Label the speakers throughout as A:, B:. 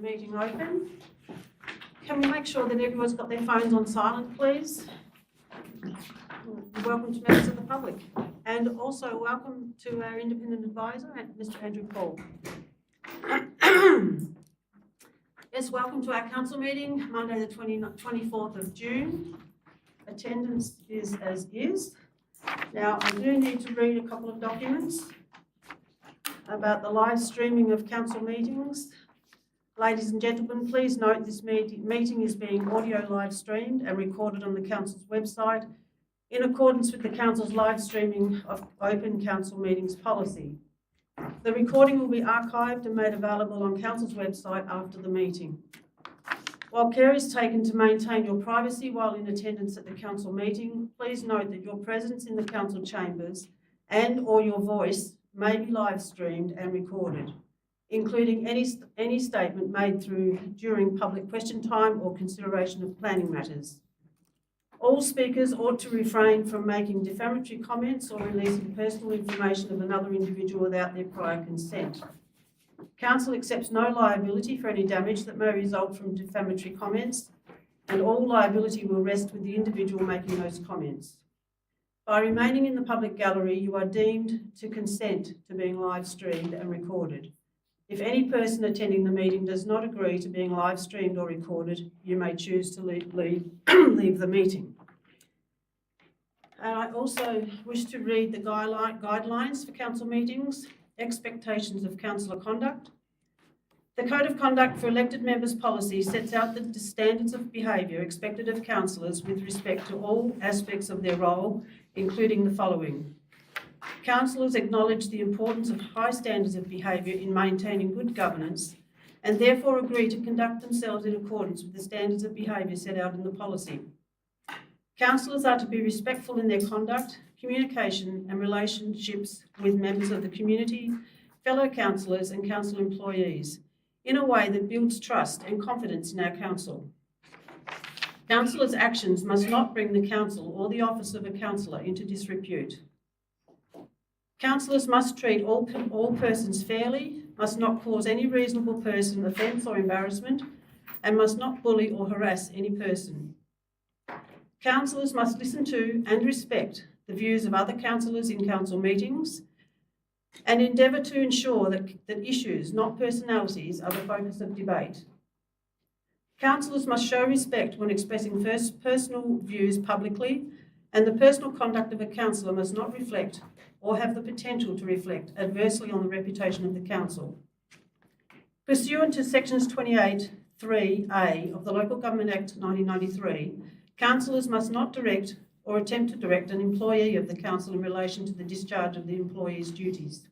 A: meeting open. Can we make sure that everyone's got their phones on silent, please? Welcome to members of the public. And also welcome to our independent advisor, Mr. Andrew Paul. Yes, welcome to our council meeting, Monday the 24th of June. Attendance is as is. Now, I do need to read a couple of documents about the live streaming of council meetings. Ladies and gentlemen, please note this meeting is being audio live streamed and recorded on the council's website in accordance with the council's live streaming of open council meetings policy. The recording will be archived and made available on council's website after the meeting. While care is taken to maintain your privacy while in attendance at the council meeting, please note that your presence in the council chambers and or your voice may be live streamed and recorded, including any statement made during public question time or consideration of planning matters. All speakers ought to refrain from making defamatory comments or releasing personal information of another individual without their prior consent. Council accepts no liability for any damage that may result from defamatory comments, and all liability will rest with the individual making those comments. By remaining in the public gallery, you are deemed to consent to being live streamed and recorded. If any person attending the meeting does not agree to being live streamed or recorded, you may choose to leave the meeting. And I also wish to read the guidelines for council meetings. Expectations of councillor conduct. The Code of Conduct for Elected Members policy sets out the standards of behaviour expected of councillors with respect to all aspects of their role, including the following. Councillors acknowledge the importance of high standards of behaviour in maintaining good governance and therefore agree to conduct themselves in accordance with the standards of behaviour set out in the policy. Councillors are to be respectful in their conduct, communication and relationships with members of the community, fellow councillors and council employees in a way that builds trust and confidence in our council. Councillors' actions must not bring the council or the office of a councillor into disrepute. Councillors must treat all persons fairly, must not cause any reasonable person offence or embarrassment, and must not bully or harass any person. Councillors must listen to and respect the views of other councillors in council meetings and endeavour to ensure that issues, not personalities, are the focus of debate. Councillors must show respect when expressing personal views publicly, and the personal conduct of a councillor must not reflect or have the potential to reflect adversely on the reputation of the council. Pursuant to sections 28(3)(a) of the Local Government Act 1993, councillors must not direct or attempt to direct an employee of the council in relation to the discharge of the employee's duties.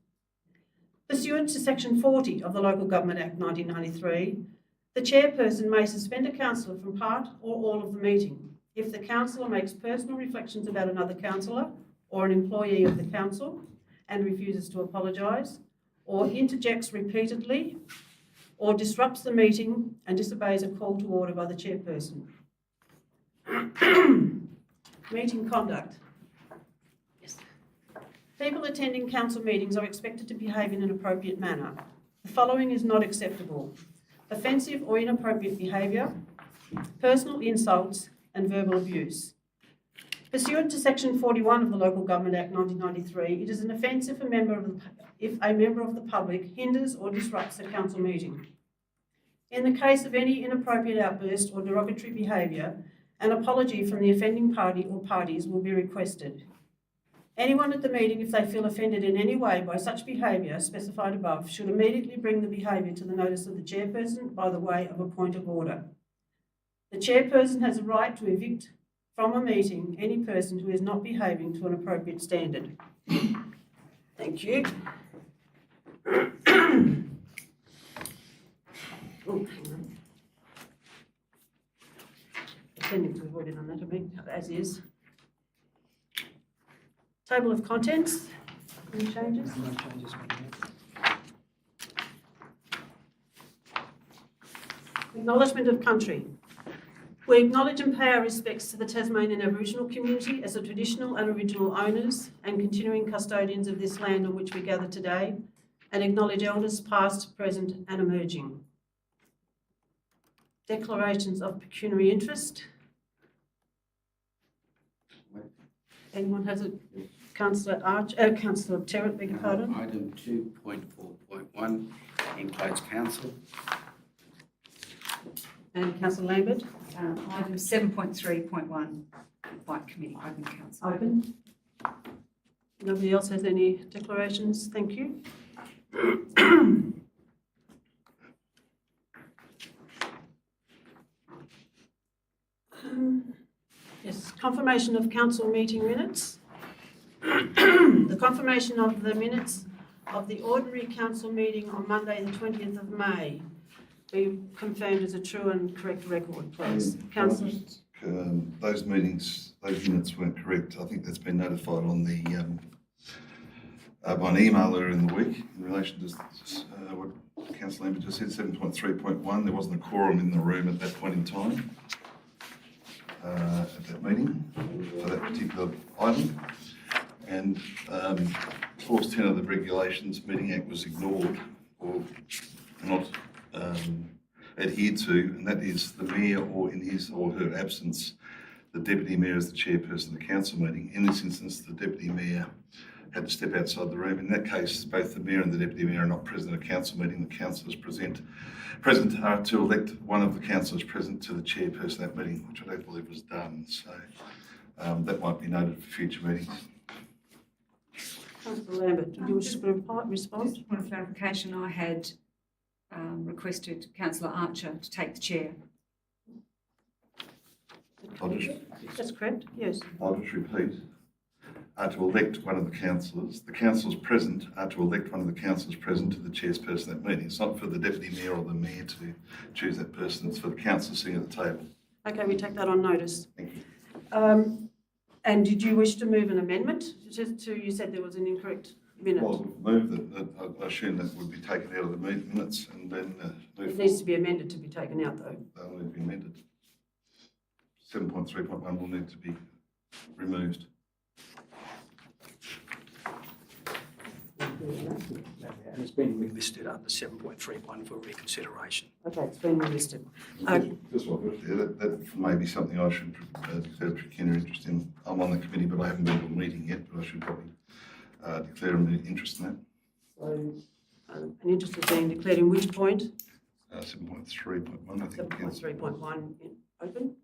A: Pursuant to section 40 of the Local Government Act 1993, the chairperson may suspend a councillor from part or all of the meeting if the councillor makes personal reflections about another councillor or an employee of the council and refuses to apologise, or interjects repeatedly, or disrupts the meeting and disobeys a call to order by the chairperson. Meeting conduct. Yes. People attending council meetings are expected to behave in an appropriate manner. The following is not acceptable: offensive or inappropriate behaviour, personal insults and verbal abuse. Pursuant to section 41 of the Local Government Act 1993, it is an offence if a member of the public hinders or disrupts a council meeting. In the case of any inappropriate outburst or derogatory behaviour, an apology from the offending party or parties will be requested. Anyone at the meeting, if they feel offended in any way by such behaviour specified above, should immediately bring the behaviour to the notice of the chairperson by the way of a point of order. The chairperson has a right to evict from a meeting any person who is not behaving to an appropriate standard. Thank you. Oh, hang on. Attendance, we've already done that, I mean, as is. Table of contents. Any changes?
B: No changes.
A: Acknowledgement of country. We acknowledge and pay our respects to the Tasmanian Aboriginal community as the traditional and original owners and continuing custodians of this land on which we gather today, and acknowledge elders past, present and emerging. Declarations of pecuniary interest. Anyone has a, Councillor Terrett, beg your pardon.
B: Item 2.4.1, enclosed council.
A: And Councillor Lambert.
C: Item 7.3.1, White Committee, Open Council.
A: Open. Nobody else has any declarations? Thank you. Yes, confirmation of council meeting minutes. The confirmation of the minutes of the ordinary council meeting on Monday, the 20th of May, be confirmed as a true and correct record, please. Councillor.
D: Those minutes weren't correct. I think that's been notified on the by an email earlier in the week in relation to what Councillor Lambert just said, 7.3.1. There wasn't a quorum in the room at that point in time at that meeting for that particular item. And clause 10 of the Regulations Meeting Act was ignored or not adhered to, and that is the Mayor, or in his or her absence, the Deputy Mayor is the chairperson of the council meeting. In this instance, the Deputy Mayor had to step outside the room. In that case, both the Mayor and the Deputy Mayor are not present at a council meeting. The councillors present are to elect one of the councillors present to the chairperson of that meeting, which I don't believe was done. So that might be noted for future meetings.
A: Councillor Lambert, do you wish to respond?
C: Just one clarification, I had requested Councillor Archer to take the chair.
A: That's correct, yes.
D: I'll just repeat. Are to elect one of the councillors. The councillors present are to elect one of the councillors present to the chairperson of that meeting. It's not for the Deputy Mayor or the Mayor to choose that person. It's for the councillors sitting at the table.
A: Okay, we take that on notice.
D: Thank you.
A: And did you wish to move an amendment to, you said there was an incorrect minute?
D: Well, move that, I assume that would be taken out of the minutes and then
A: It needs to be amended to be taken out though.
D: They'll need to be amended. 7.3.1 will need to be removed.
E: And it's been relisted under 7.31 for reconsideration.
A: Okay, it's been relisted.
D: Just what was there, that may be something I should declare pecuniary interest in. I'm on the committee, but I haven't been to a meeting yet, but I should probably declare an interest in that.
A: So, an interest is being declared in which point?
D: 7.3.1, I think.
A: 7.3.1 open.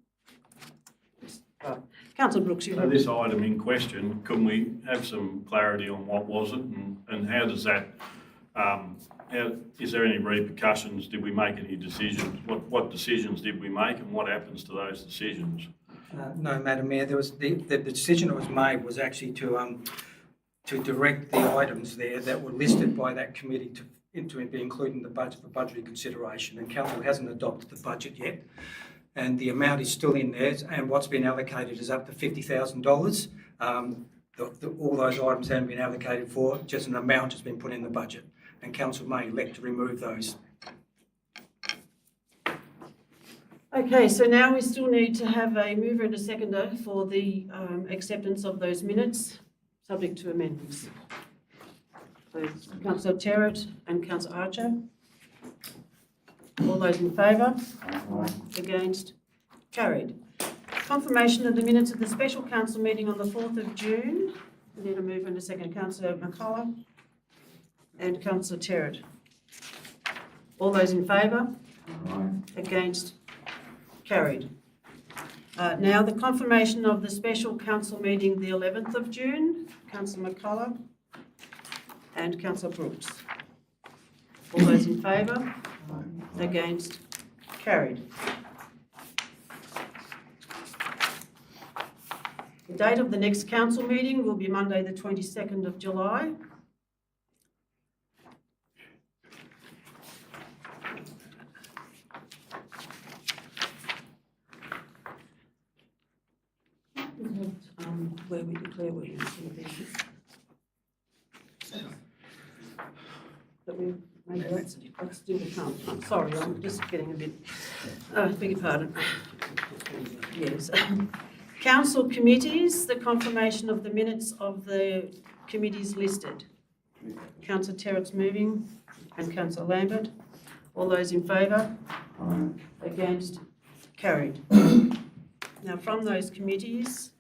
A: Councillor Brooks, you
F: So
A: have...
F: this item in question, can we have some clarity on what was it and how does that, is there any repercussions? Did we make any decisions? What decisions did we make and what happens to those decisions?
E: No, Madam Mayor, there was the decision that was made was actually to direct the items there that were listed by that committee to be included in the budget for budgetary consideration, and Council hasn't adopted the budget yet. And the amount is still in there, and what's been allocated is up to $50,000. All those items haven't been allocated for, just an amount has been put in the budget, and Council may elect to remove those.
A: Okay, so now we still need to have a mover and a seconder for the acceptance of those minutes, subject to amendments. So Councillor Terrett and Councillor Archer. All those in favour? Against? Carried. Confirmation of the minutes of the special council meeting on the 4th of June. We need a mover and a second. Councillor McCullough and Councillor Terrett. All those in favour? Against? Carried. Now the confirmation of the special council meeting the 11th of June. Councillor McCullough and Councillor Brooks. All those in favour? Against? Carried. The date of the next council meeting will be Monday the 22nd of July. Where we declare where you're going to be. But we maybe let's do the count. I'm sorry, I'm just getting a bit, beg your pardon. Yes. Council committees, the confirmation of the minutes of the committees listed. Councillor Terrett's moving and Councillor Lambert. All those in favour? Against? Carried. Now, from those committees,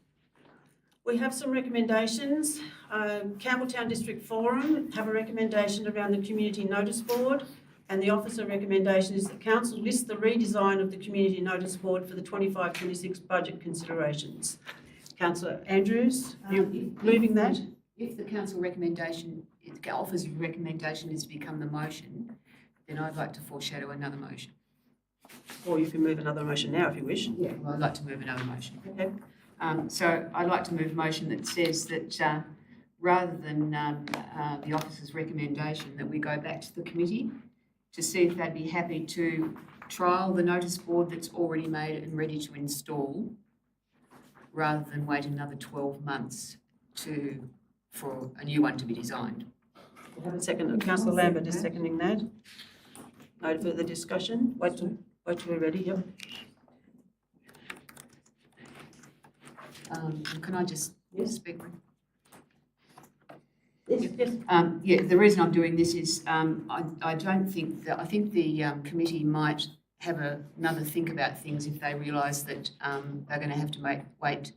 A: we have some recommendations. Campbelltown District Forum have a recommendation around the community notice board, and the officer recommendation is that council list the redesign of the community notice board for the 25-26 budget considerations. Councillor Andrews, you moving that?
G: If the council recommendation, if the officer's recommendation is to become the motion, then I'd like to foreshadow another motion.
A: Or you can move another motion now if you wish.
G: Yeah. Well, I'd like to move another motion.
A: Okay.
G: So I'd like to move a motion that says that rather than the officer's recommendation, that we go back to the committee to see if they'd be happy to trial the notice board that's already made and ready to install, rather than wait another 12 months for a new one to be designed.
A: We have a second. Councillor Lambert is seconding that. No further discussion. Wait till we're ready. Yep.
G: Can I just
A: Yes.
G: speak?
A: Yes.
G: Yeah, the reason I'm doing this is I don't think that, I think the committee might have another think about things if they realise that they're going to have to wait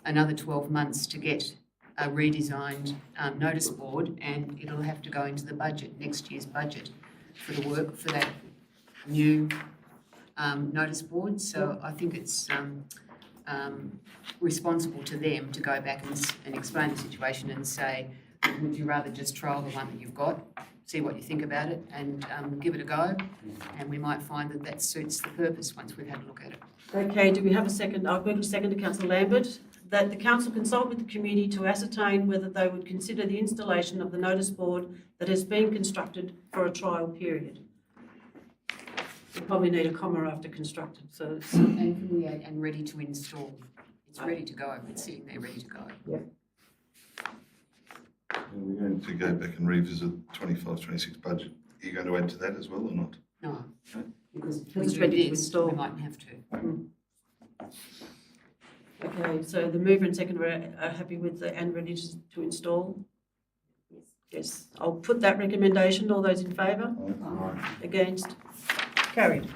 G: another 12 months to get a redesigned notice board, and it'll have to go into the budget, next year's budget, for the work for that new notice board. So I think it's responsible to them to go back and explain the situation and say, would you rather just trial the one that you've got, see what you think about it, and give it a go? And we might find that that suits the purpose once we've had a look at it.
A: Okay, do we have a second? I'll move a second to Councillor Lambert, that the council consult with the committee to ascertain whether they would consider the installation of the notice board that has been constructed for a trial period. We probably need a comma after constructed, so it's,
G: And ready to install. It's ready to go. It's sitting there ready to go.
D: We're going to go back and revisit 25-26 budget. Are you going to add to that as well or not?
G: No,
D: Okay.
G: because if
A: It's
G: we
A: ready to
G: do this,
A: install.
G: we might have to.
A: okay, so the mover and seconder are happy with the and ready to install? Yes, I'll put that recommendation. All those in favour? Against? Carried.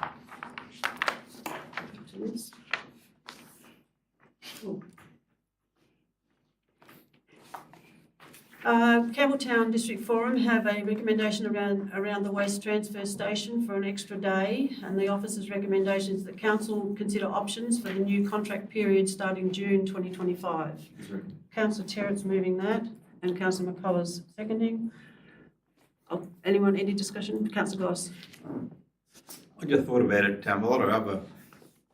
A: Campbelltown District Forum have a recommendation around the waste transfer station for an extra day, and the officer's recommendation is that council consider options for the new contract period starting June 2025. Councillor Terrett's moving that, and Councillor McCullough's seconding. Anyone, any discussion? Councillor Goss.
H: I just thought about it, a lot of other,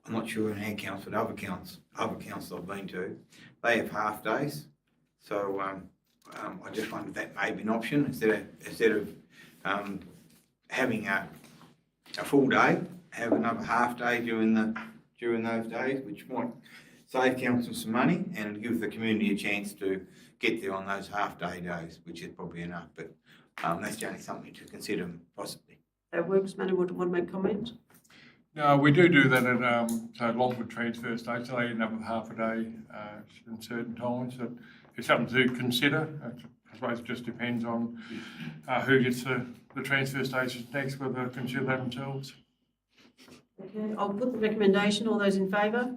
H: I'm not sure in our council, but other councils I've been to, they have half days. So I just wondered if that may be an option instead of having a full day, have another half day during those days, which might save council some money and give the community a chance to get there on those half day days, which is probably enough. But that's certainly something to consider possibly.
A: That works, Madam. Want to make comment?
I: No, we do that at Longwood Transfer Station. They end up with half a day in certain times. So it's something to consider. I suppose it just depends on who gets the transfer stations next, whether they consider that themselves.
A: Okay, I'll put the recommendation. All those in favour?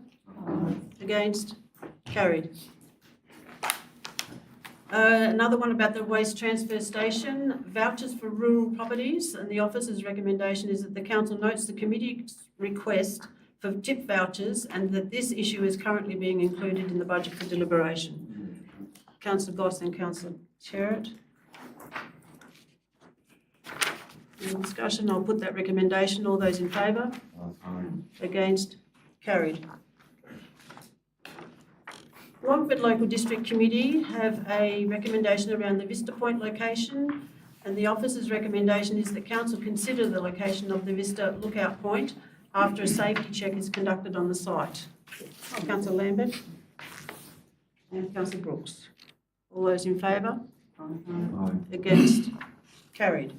A: Against? Carried. Another one about the waste transfer station, vouchers for rural properties, and the officer's recommendation is that the council notes the committee's request for tip vouchers and that this issue is currently being included in the budget for deliberation. Councillor Goss and Councillor Terrett. Any discussion? I'll put that recommendation. All those in favour? Against? Carried. Longford Local District Committee have a recommendation around the Vista Point location, and the officer's recommendation is that council consider the location of the Vista Lookout Point after a safety check is conducted on the site. Councillor Lambert and Councillor Brooks. All those in favour? Against? Carried.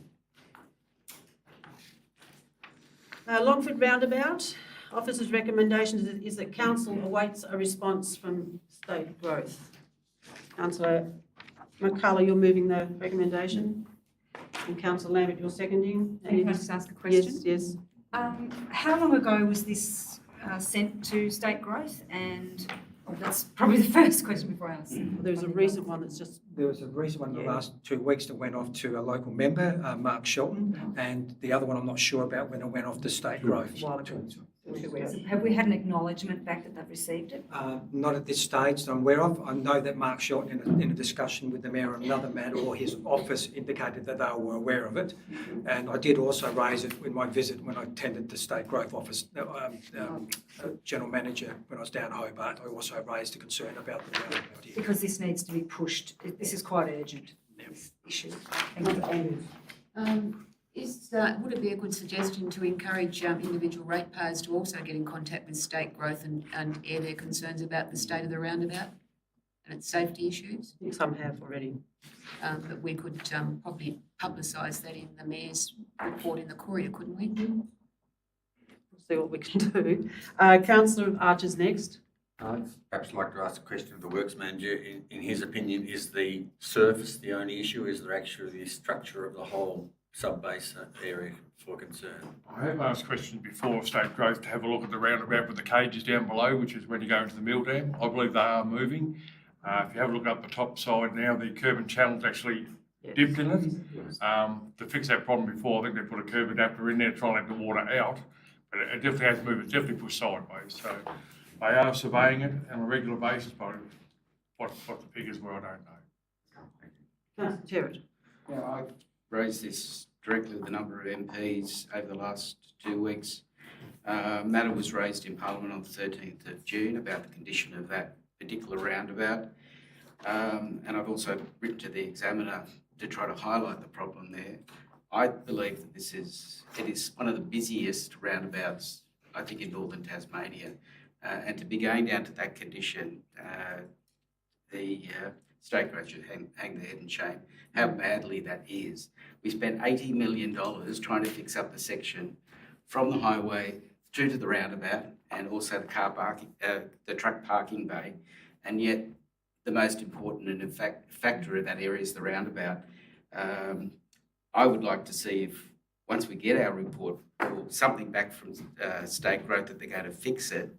A: Longford Roundabout. Officer's recommendation is that council awaits a response from state growth. Councillor McCullough, you're moving the recommendation, and Councillor Lambert, you're seconding.
C: Can I just ask a question?
A: Yes.
C: How long ago was this sent to State Growth? And that's probably the first question before I ask.
A: There's a recent one that's just,
E: There was a recent one in the
A: Yeah.
E: last 2 weeks that went off to a local member, Mark Shelton, and the other one I'm not sure about when it went off to State Growth.
A: a while ago.
C: 2 weeks. Have we had an acknowledgement back that they've received it?
E: Not at this stage that I'm aware of. I know that Mark Shelton, in a discussion with the mayor on another matter, or his office indicated that they were aware of it. And I did also raise it in my visit when I attended the State Growth Office, General Manager, when I was down Hobart. I also raised a concern about the roundabout here.
C: Because this needs to be pushed. This is quite urgent, this issue. Thank you.
G: Would it be a good suggestion to encourage individual ratepayers to also get in contact with State Growth and air their concerns about the state of the roundabout and its safety issues?
A: I think some have already.
G: But we could probably publicise that in the Mayor's report in the Courier, couldn't we?
A: We'll see what we can do. Councillor Archer's next.
J: I'd perhaps like to ask a question of the Works Manager. In his opinion, is the surface the only issue? Is there actually the structure of the whole sub-base area for concern?
I: I have asked questions before of State Growth to have a look at the roundabout with the cages down below, which is when you go into the mill dam. I believe they are moving. If you have a look up the top side now, the curb and channel's actually dipped in it. To fix that problem before, I think they put a curb adapter in there to try and let the water out, but it definitely has moved. It's definitely pushed sideways. So they are surveying it on a regular basis, but what the figures were, I don't know.
A: Councillor Terrett.
B: Yeah, I've raised this directly with a number of MPs over the last 2 weeks. Matter was raised in Parliament on the 13th of June about the condition of that particular roundabout. And I've also written to the Examiner to try to highlight the problem there. I believe that it is one of the busiest roundabouts, I think, in northern Tasmania. And to be going down to that condition, the State Growth should hang their head in shame how badly that is. We spent $80 million trying to fix up the section from the highway through to the roundabout and also the car parking, the truck parking bay, and yet the most important and in fact factor of that area is the roundabout. I would like to see if once we get our report or something back from State Growth that they're going to fix it.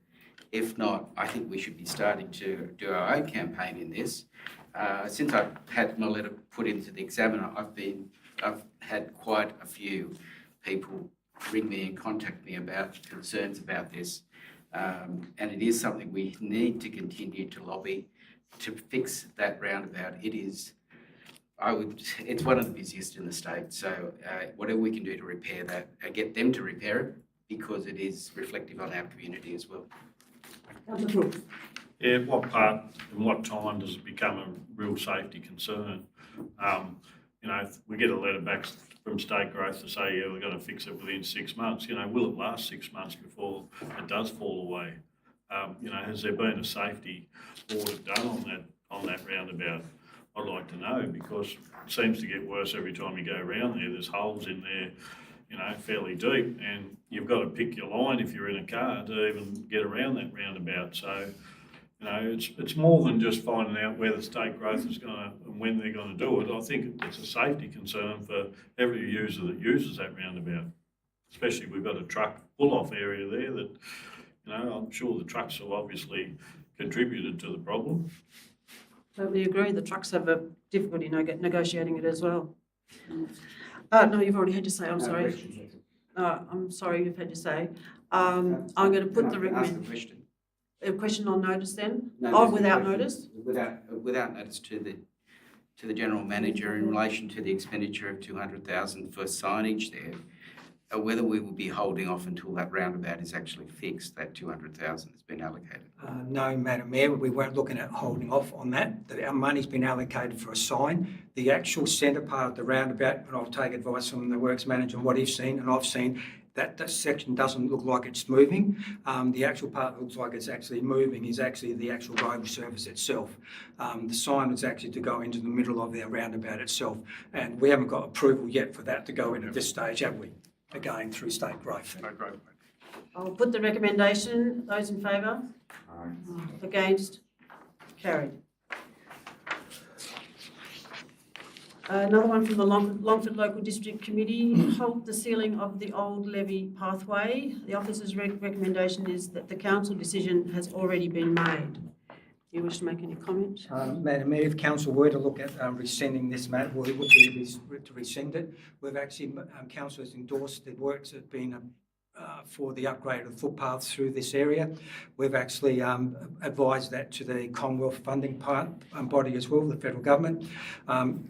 B: If not, I think we should be starting to do our own campaign in this. Since I've had my letter put into the Examiner, I've had quite a few people ring me and contact me about concerns about this. And it is something we need to continue to lobby to fix that roundabout. It's one of the busiest in the state. So whatever we can do to repair that, get them to repair it, because it is reflective on our community as well.
A: Councillor Brooks.
F: Yeah, what part and what time does it become a real safety concern? If we get a letter back from State Growth to say, yeah, we're going to fix it within 6 months, will it last 6 months before it does fall away? Has there been a safety audit done on that roundabout? I'd like to know, because it seems to get worse every time you go around there. There's holes in there, fairly deep, and you've got to pick your line if you're in a car to even get around that roundabout. So, it's more than just finding out where the State Growth is going to and when they're going to do it. I think it's a safety concern for every user that uses that roundabout. Especially we've got a truck pull-off area there that, I'm sure the trucks have obviously contributed to the problem.
A: Totally agree. The trucks have a difficulty negotiating it as well. No, you've already had to say. I'm sorry. I'm sorry you've had to say. I'm going to put the recommend.
B: Question.
A: A question on notice then?
B: No,
A: Without notice?
B: Without notice to the General Manager in relation to the expenditure of $200,000 for signage there, whether we will be holding off until that roundabout is actually fixed, that $200,000 has been allocated.
E: No, Madam Mayor, we weren't looking at holding off on that. Our money's been allocated for a sign. The actual centre part of the roundabout, and I'll take advice from the Works Manager on what he's seen, and I've seen that section doesn't look like it's moving. The actual part that looks like it's actually moving is actually the actual road surface itself. The sign is actually to go into the middle of their roundabout itself, and we haven't got approval yet for that to go in at this stage, have we? Again, through State Growth.
I: State Growth.
A: I'll put the recommendation. Those in favour? Against? Carried. Another one from the Longford Local District Committee, halt the sealing of the old levy pathway. The officer's recommendation is that the council decision has already been made. Do you wish to make any comment?
E: Madam Mayor, if council were to look at rescinding this matter, well, it would be to rescind it. We've actually, council has endorsed the works that have been for the upgrade of the footpaths through this area. We've actually advised that to the Commonwealth funding body as well, the federal government.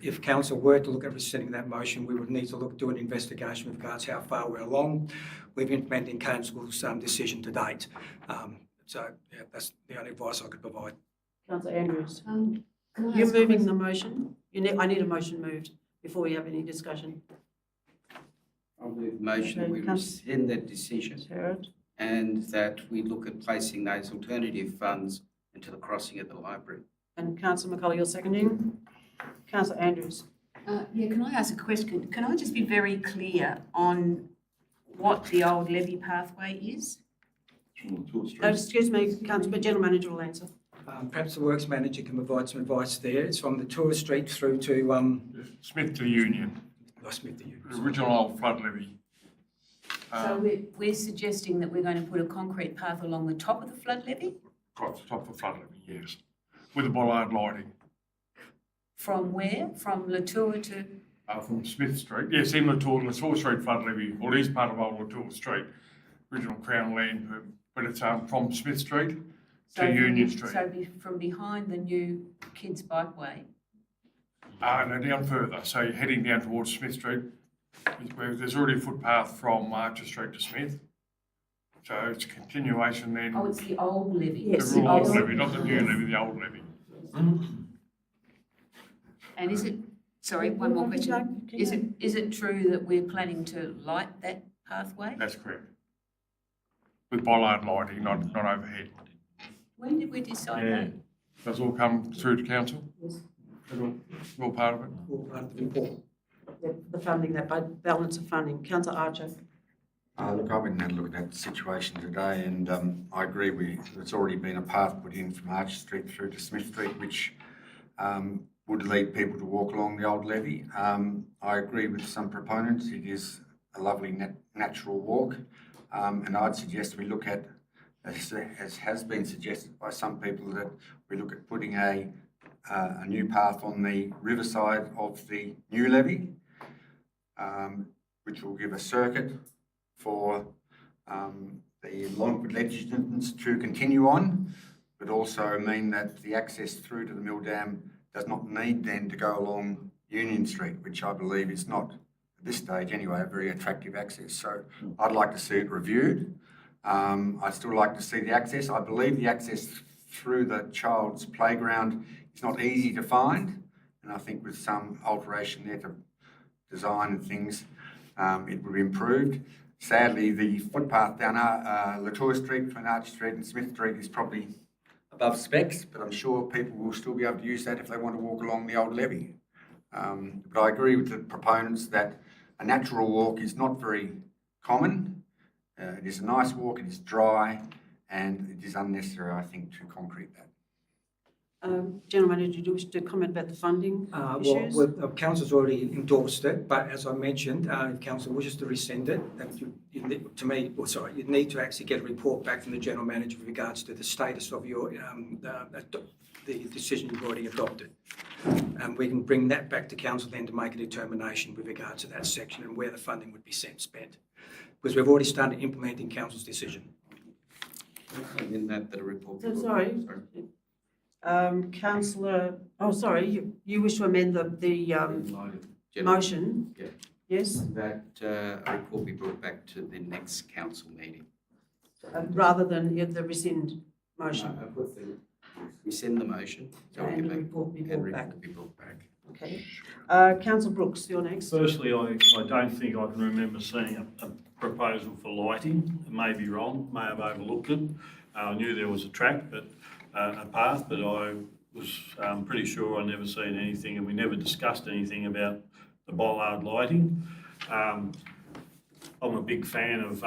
E: If council were to look at rescinding that motion, we would need to do an investigation with regards to how far we're along. We've implemented council's decision to date. So yeah, that's the only advice I could provide.
A: Councillor Andrews,
G: Can I
A: you're
G: ask a
A: moving
G: question?
A: the motion. I need a motion moved before we have any discussion.
B: I'll move the motion that we
A: Okay,
B: rescind that decision
A: Herod,
B: and that we look at placing those alternative funds into the crossing at the library.
A: and Councillor McCullough, you're seconding. Councillor Andrews.
G: Yeah, can I ask a question? Can I just be very clear on what the old levy pathway is?
A: Excuse me, Councillor, but General Manager will answer.
E: Perhaps the works manager can provide some advice there. It's from the tourist street through to
I: Smith to Union,
E: Smith to you.
I: the original old flood levy.
G: So we're suggesting that we're going to put a concrete path along the top of the flood levy?
I: Across the top of the flood levy, yes, with the bollard lighting.
G: From where? From Latour to?
I: From Smith Street, yes, in Latour Street flood levy, well, it is part of old Latour Street, original Crown land, but it's from Smith Street to Union Street.
G: So from behind the new kids' bikeway?
I: No, down further, so you're heading down towards Smith Street, where there's already a footpath from Archer Street to Smith. So it's a continuation then.
G: Oh, it's the old levy?
A: Yes,
I: The
A: the
I: old
A: old
I: levy, not the new levy, the old levy.
G: And is it, sorry, one more question. Is it true that we're planning to light that pathway?
I: That's correct. With bollard lighting, not overhead.
G: When did we decide
F: Yeah.
G: that?
I: Does all come through to council?
A: Yes.
I: All part of it?
E: All part of the report.
A: The funding, that balance of funding. Councillor Archer.
J: Look, I've been had a look at that situation today, and I agree there's already been a path put in from Arch Street through to Smith Street, which would lead people to walk along the old levy. I agree with some proponents. It is a lovely natural walk, and I'd suggest we look at, as has been suggested by some people, that we look at putting a new path on the riverside of the new levy, which will give a circuit for the Longford legends to continue on, but also mean that the access through to the mill dam does not need then to go along Union Street, which I believe is not, at this stage anyway, a very attractive access. So I'd like to see it reviewed. I'd still like to see the access. I believe the access through the child's playground is not easy to find, and I think with some alteration there to design and things, it would be improved. Sadly, the footpath down Latour Street between Arch Street and Smith Street is probably above specs, but I'm sure people will still be able to use that if they want to walk along the old levy. But I agree with the proponents that a natural walk is not very common. It is a nice walk, it is dry, and it is unnecessary, I think, to concrete that.
A: General Manager, do you wish to comment about the funding issues?
E: Well, council's already endorsed it, but as I mentioned, if council wishes to rescind it, you'd need to actually get a report back from the general manager with regards to the status of your the decision you've already adopted. And we can bring that back to council then to make a determination with regards to that section and where the funding would be spent. Because we've already started implementing council's decision.
B: In that a report.
A: Sorry. Councillor, you wish to amend the motion?
B: Yeah.
A: Yes,
B: That a report be brought back to the next council meeting.
A: rather than the rescind motion.
B: Rescind the motion. so we
A: And
B: can
A: the
B: make-
A: report be
B: and
A: brought
B: report
A: back.
B: be brought back.
A: Okay. Councillor Brooks, you're next.
F: Firstly, I don't think I can remember seeing a proposal for lighting. I may be wrong, may have overlooked it. I knew there was a track, but a path, but I was pretty sure I never seen anything, and we never discussed anything about the bollard lighting. I'm a big fan of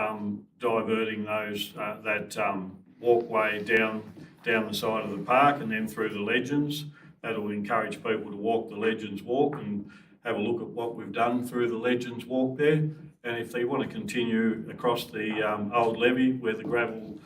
F: diverting that walkway down the side of the park and then through the legends. That'll encourage people to walk the legends walk and have a look at what we've done through the Legends Walk there. And if they want to continue across the old levee where the gravel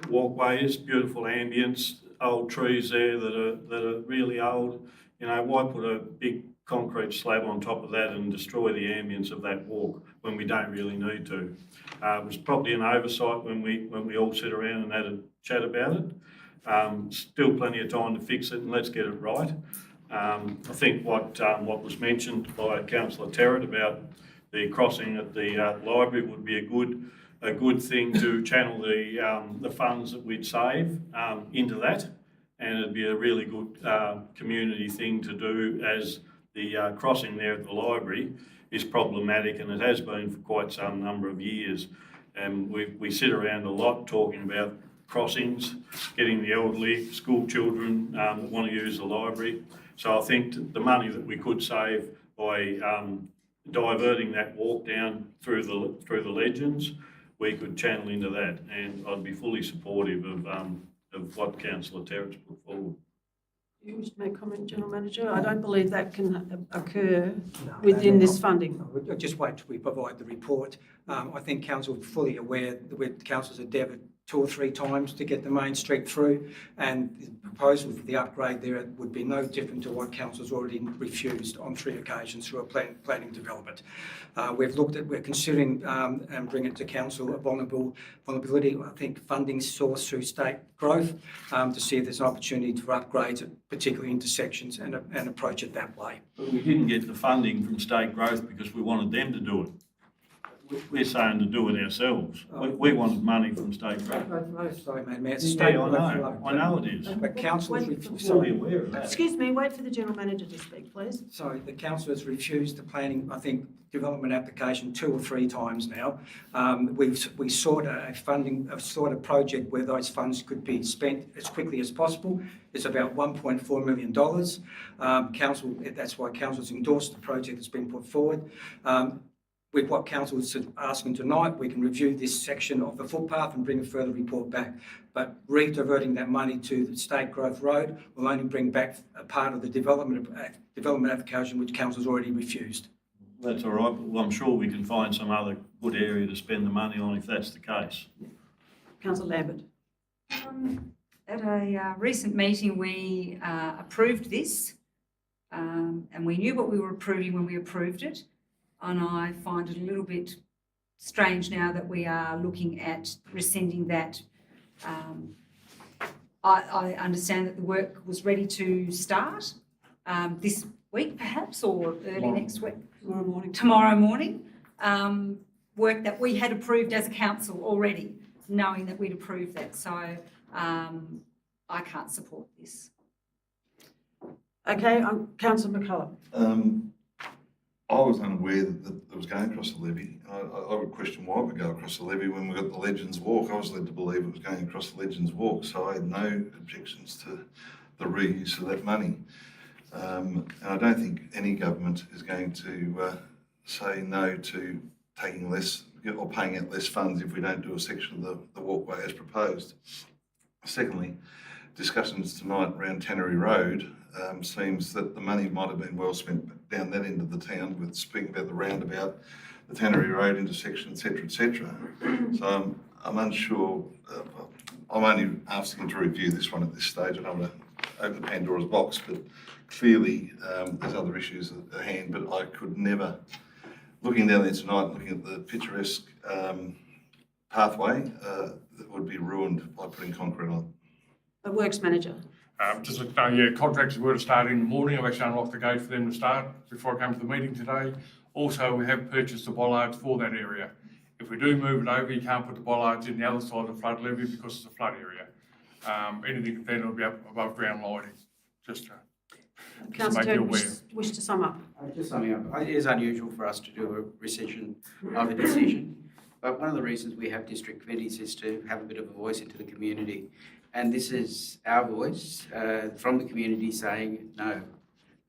F: walkway is, beautiful ambience, old trees there that are really old, you know, why put a big concrete slab on top of that and destroy the ambience of that walk when we don't really need to? It was probably an oversight when we all sit around and had a chat about it. Still plenty of time to fix it, and let's get it right. I think what was mentioned by Councillor Terrett about the crossing at the library would be a good thing to channel the funds that we'd save into that, and it'd be a really good community thing to do, as the crossing there at the library is problematic, and it has been for quite some number of years. And we sit around a lot talking about crossings, getting the elderly, school children that want to use the library. So I think the money that we could save by diverting that walk down through the Legends, we could channel into that, and I'd be fully supportive of what Councillor Terrett's put forward.
A: You wish to make comment, General Manager? I don't believe that can occur
E: No,
A: within
E: no,
A: this funding.
E: no, we'll just wait till we provide the report. I think council is fully aware that council's endeavoured 2 or 3 times to get the main street through, and the proposal for the upgrade there would be no different to what council's already refused on 3 occasions through a planning development. We're considering and bring it to council a vulnerability, I think, funding source through state growth to see if there's an opportunity for upgrades at particular intersections and approach it that way.
F: But we didn't get the funding from state growth because we wanted them to do it. We're saying to do it ourselves. We wanted money from state growth.
E: Sorry, Mayor. It's
F: Yeah,
E: state
F: I
E: growth.
F: know. I know it is.
E: But council has
A: Wait,
F: I'm fully aware of that.
A: Excuse me, wait for the General Manager to speak, please.
E: Sorry, the council has refused the planning, I think, development application 2 or 3 times now. We sought a project where those funds could be spent as quickly as possible. It's about $1.4 million. Council, that's why council's endorsed the project that's been put forward. With what council is asking tonight, we can review this section of the footpath and bring a further report back. But re-diverting that money to the State Growth Road will only bring back a part of the development application which council's already refused.
F: That's all right, but I'm sure we can find some other good area to spend the money on if that's the case.
A: Councillor Lambert.
C: At a recent meeting, we approved this, and we knew what we were approving when we approved it. And I find it a little bit strange now that we are looking at rescinding that. I understand that the work was ready to start this week perhaps, or early next week. Tomorrow morning. Work that we had approved as a council already, knowing that we'd approved that. So I can't support this.
A: Okay, Councillor McCullough.
D: I was unaware that it was going across the levee. I would question why it would go across the levee when we got the Legends Walk. I was led to believe it was going across the Legends Walk, so I had no objections to the reuse of that money. And I don't think any government is going to say no to taking less or paying out less funds if we don't do a section of the walkway as proposed. Secondly, discussions tonight around Tannery Road seems that the money might have been well spent down that end of the town with speaking about the roundabout, the Tannery Road intersection, etc., etc. So I'm unsure. I'm only asking to review this one at this stage. I don't want to open Pandora's box, but clearly there's other issues at hand. But I could never, looking down there tonight, looking at the picturesque pathway, that would be ruined by putting concrete on.
A: The Works Manager.
I: Contractors were to start in the morning. I've actually unlocked the gate for them to start before I came to the meeting today. Also, we have purchased the bollards for that area. If we do move it over, you can't put the bollards in the other side of the flood levee because it's a flood area. Anything then will be up above ground lighting, just to
A: Councillor
I: make you
A: Turner,
I: aware.
A: wish to sum up.
B: Just summing up, it is unusual for us to do a rescission of a decision, but one of the reasons we have district committees is to have a bit of a voice into the community. And this is our voice from the community saying no.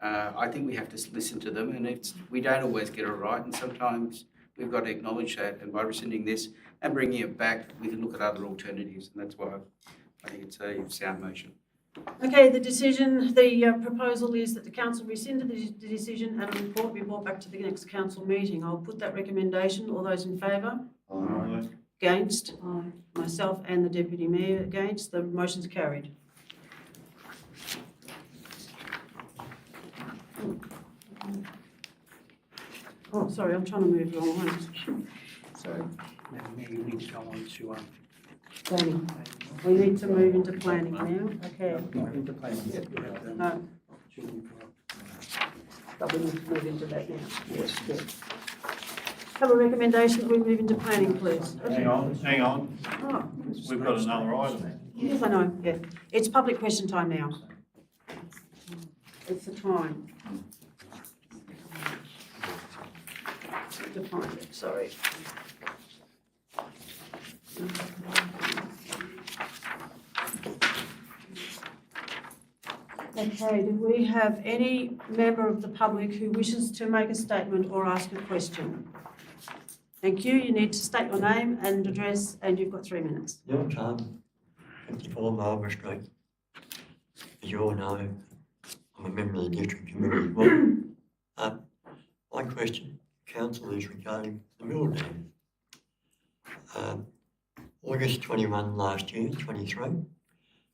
B: I think we have to listen to them, and we don't always get it right, and sometimes we've got to acknowledge that, and by rescinding this and bringing it back, we can look at other alternatives, and that's why I think it's a sound motion.
A: Okay, the proposal is that the council rescind the decision and a report be brought back to the next council meeting. I'll put that recommendation. All those in favour?
D: Aye.
A: Against? Myself and the Deputy Mayor against. The motion's carried. Oh, sorry, I'm trying to move wrong ones. Sorry,
E: Madam Mayor, you need to go on to,
A: planning. We need to move into planning now, okay.
E: not into planning yet. We have,
A: No,
E: children for-
A: but we need to move into that now.
E: Yes, yes.
A: Have a recommendation that we move into planning, please.
F: Hang on,
A: Oh,
F: we've got another item.
A: yes, I know, yeah. It's public question time now. It's the time. To find it, sorry. Okay, do we have any member of the public who wishes to make a statement or ask a question? Thank you. You need to state your name and address, and you've got 3 minutes.
K: Your time, 54 Marlborough Street. As you all know, I'm a member of the district committee as well. My question, council, is regarding the mill dam. August 21 last year, 23,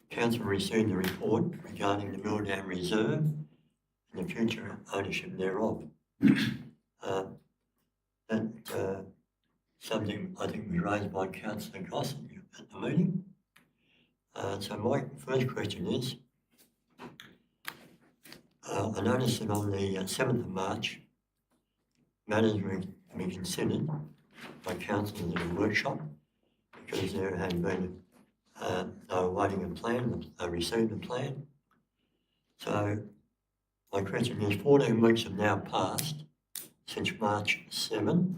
K: council received a report regarding the mill dam reserve and the future ownership thereof. That subject, I think, was raised by Councillor Gossett at the meeting. So my first question is, I noticed that on the 7th of March, matters were to be considered by council in a workshop because there had been, they were waiting a plan, they received a plan. So my question is, 14 weeks have now passed since March 7.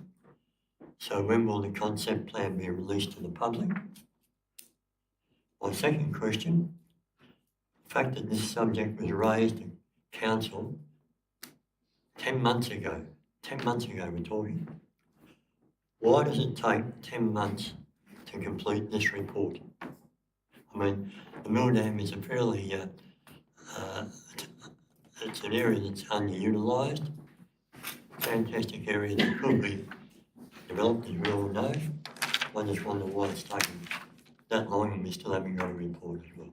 K: So when will the concept plan be released to the public? My second question, the fact that this subject was raised in council 10 months ago we're talking. Why does it take 10 months to complete this report? I mean, the mill dam is a fairly, it's an area that's underutilised, fantastic area that could be developed, as we all know. I just wonder why it's taken that long and we still haven't got a report as well.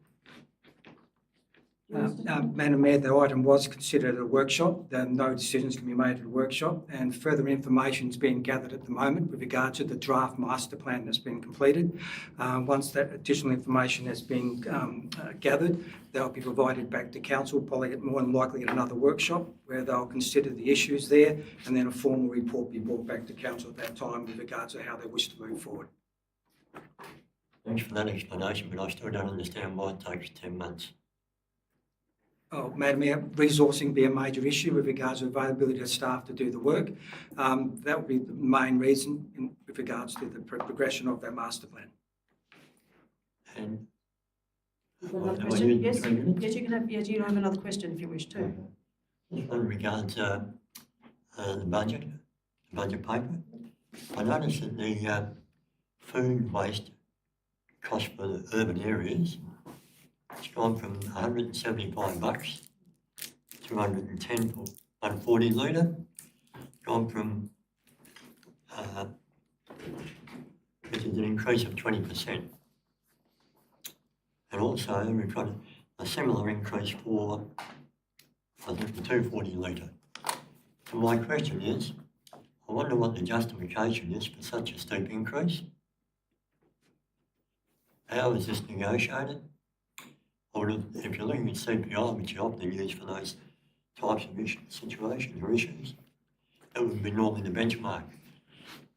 E: Madam Mayor, the item was considered at a workshop. No decisions can be made at a workshop, and further information is being gathered at the moment with regard to the draft master plan that's been completed. Once that additional information has been gathered, they'll be provided back to council, probably more than likely at another workshop, where they'll consider the issues there, and then a formal report be brought back to council at that time with regard to how they wish to move forward.
K: Thanks for that explanation, but I still don't understand why it takes 10 months.
E: Oh, Madam Mayor, resourcing be a major issue with regards to availability of staff to do the work. That would be the main reason with regards to the progression of that master plan.
K: And
A: You've got another
K: Am I
A: question?
K: using
A: Yes,
K: 3 minutes?
A: yes, you can have, yes, you have another question if you wish to.
K: just in regards to the budget paper, I noticed that the food waste cost for the urban areas, it's gone from $175 to $210 for 140 litre, gone from, which is an increase of 20%. And also we've got a similar increase for, I think, the 240 litre. So my question is, I wonder what the justification is for such a steep increase. How is this negotiated? Or if you're looking at CPI, which you often use for those types of situations or issues, that would be normally the benchmark.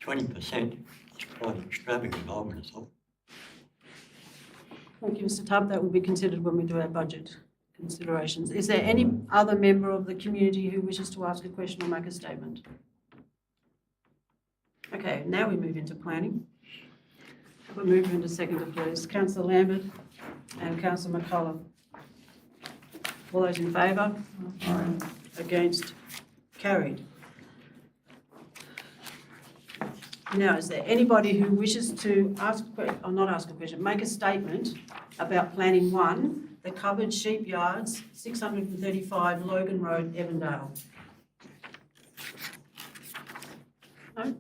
K: 20% is quite extravagant, I would have thought.
A: Thank you, Mr Tubb. That will be considered when we do our budget considerations. Is there any other member of the community who wishes to ask a question or make a statement? Okay, now we move into planning. We'll move into seconder, please. Councillor Lambert and Councillor McCullough. All those in favour? Against? Carried. Now, is there anybody who wishes to ask, or not ask a question, make a statement about planning 1 the covered sheep yards, 635 Logan Road, Evandale. No?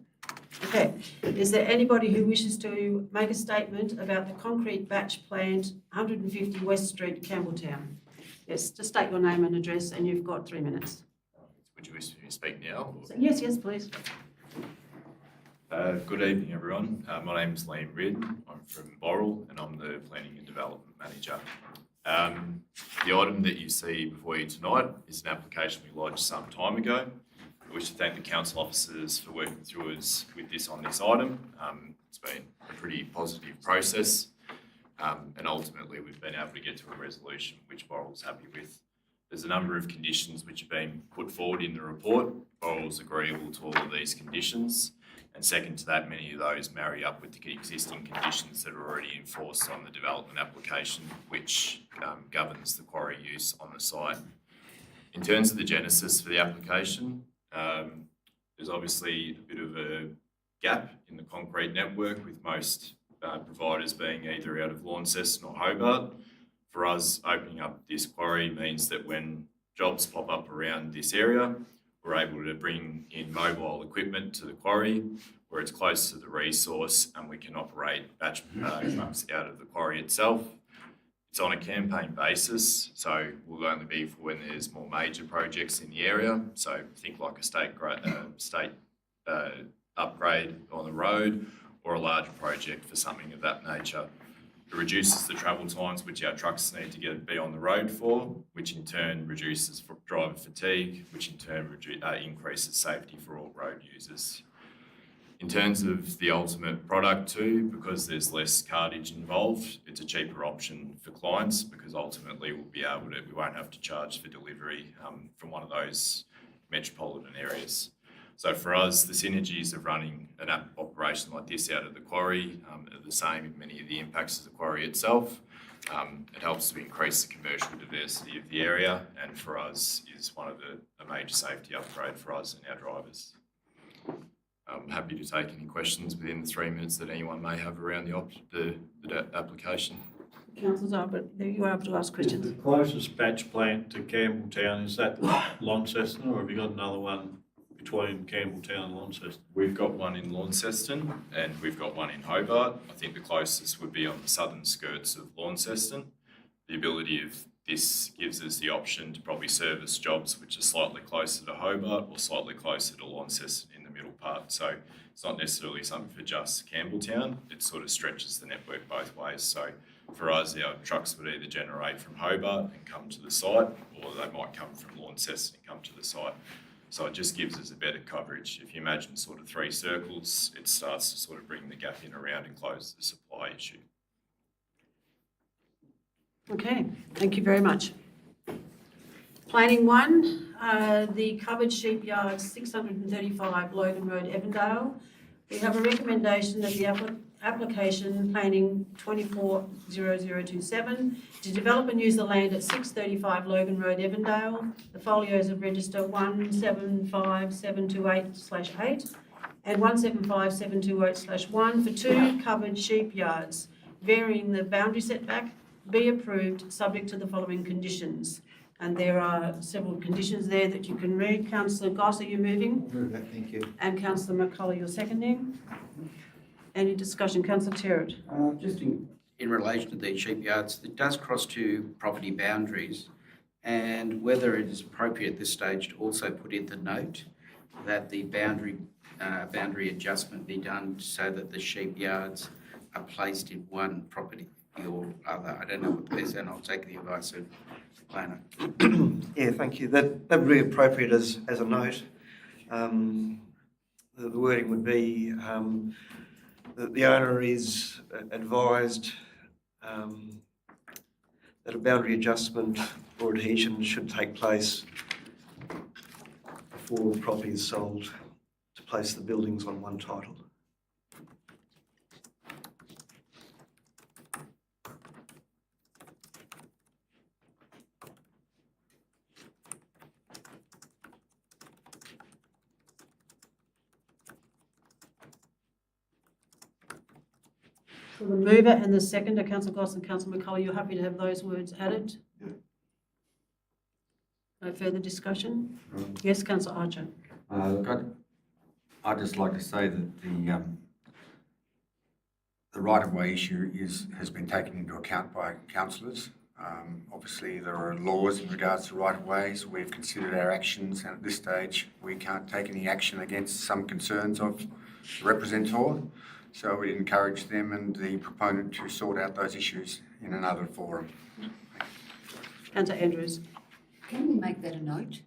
A: Okay, is there anybody who wishes to make a statement about the concrete batch plant, 150 West Street, Campbelltown? Yes, just state your name and address and you've got 3 minutes.
L: Would you wish me to speak now?
A: So, yes, please.
L: Good evening, everyone. My name's Liam Ridd. I'm from Boral and I'm the Planning and Development Manager. The item that you see before you tonight is an application we lodged some time ago. I wish to thank the council officers for working through us with this on this item. It's been a pretty positive process, and ultimately we've been able to get to a resolution which Boral's happy with. There's a number of conditions which have been put forward in the report. Boral's agreeable to all of these conditions, and second to that, many of those marry up with the existing conditions that are already enforced on the development application, which governs the quarry use on the site. In terms of the genesis for the application, there's obviously a bit of a gap in the concrete network, with most providers being either out of Launceston or Hobart. For us, opening up this quarry means that when jobs pop up around this area, we're able to bring in mobile equipment to the quarry where it's close to the resource, and we can operate batch trucks out of the quarry itself. It's on a campaign basis, so will only be for when there's more major projects in the area. So think like a state upgrade on the road, or a larger project for something of that nature. It reduces the travel times which our trucks need to be on the road for, which in turn reduces driver fatigue, which in turn increases safety for all road users. In terms of the ultimate product too, because there's less cartage involved, it's a cheaper option for clients, because ultimately we won't have to charge for delivery from one of those metropolitan areas. So for us, the synergies of running an operation like this out of the quarry are the same in many of the impacts of the quarry itself. It helps to increase the commercial diversity of the area, and for us is one of a major safety upgrade for us and our drivers. I'm happy to take any questions within the 3 minutes that anyone may have around the application.
A: Councillors are, but you are able to ask questions.
F: The closest batch plant to Campbelltown, is that Launceston, or have you got another one between Campbelltown and Launceston?
L: We've got one in Launceston and we've got one in Hobart. I think the closest would be on the southern skirts of Launceston. The ability of this gives us the option to probably service jobs which are slightly closer to Hobart or slightly closer to Launceston in the middle part. So it's not necessarily something for just Campbelltown. It sort of stretches the network both ways. So for us, our trucks would either generate from Hobart and come to the site, or they might come from Launceston and come to the site. So it just gives us a better coverage. If you imagine sort of 3 circles, it starts to sort of bring the gap in around and close the supply issue.
A: Okay, thank you very much. Planning 1, the covered sheep yards, 635 Logan Road, Evandale. We have a recommendation that the application planning 240027 to develop and use the land at 635 Logan Road, Evandale. The folios of register 175728/8 and 175728/1 for 2 covered sheep yards, varying the boundary setback, be approved subject to the following conditions. And there are several conditions there that you can read. Councillor Goss, are you moving?
H: Move that, thank you.
A: And Councillor McCullough, you're seconding. Any discussion? Councillor Terrett.
B: Just in relation to these sheep yards, it does cross 2 property boundaries, and whether it is appropriate at this stage to also put in the note that the boundary adjustment be done so that the sheep yards are placed in one property or other. I don't know what this, and I'll take the advice of the planner.
M: Yeah, thank you. That would be appropriate as a note. The wording would be that the owner is advised that a boundary adjustment or adhesion should take place before the property is sold, to place the buildings on one title.
A: For the mover and the seconder, councillor Goss and councillor McCullough, you're happy to have those words added?
D: Yeah.
A: No further discussion? Yes, councillor Archer.
J: Look, I'd just like to say that the right-of-way issue has been taken into account by councillors. Obviously, there are laws in regards to right-of-ways. We've considered our actions, and at this stage, we can't take any action against some concerns of the representor. So we encourage them and the proponent to sort out those issues in another forum.
A: Councillor Andrews.
G: Can we make that a note?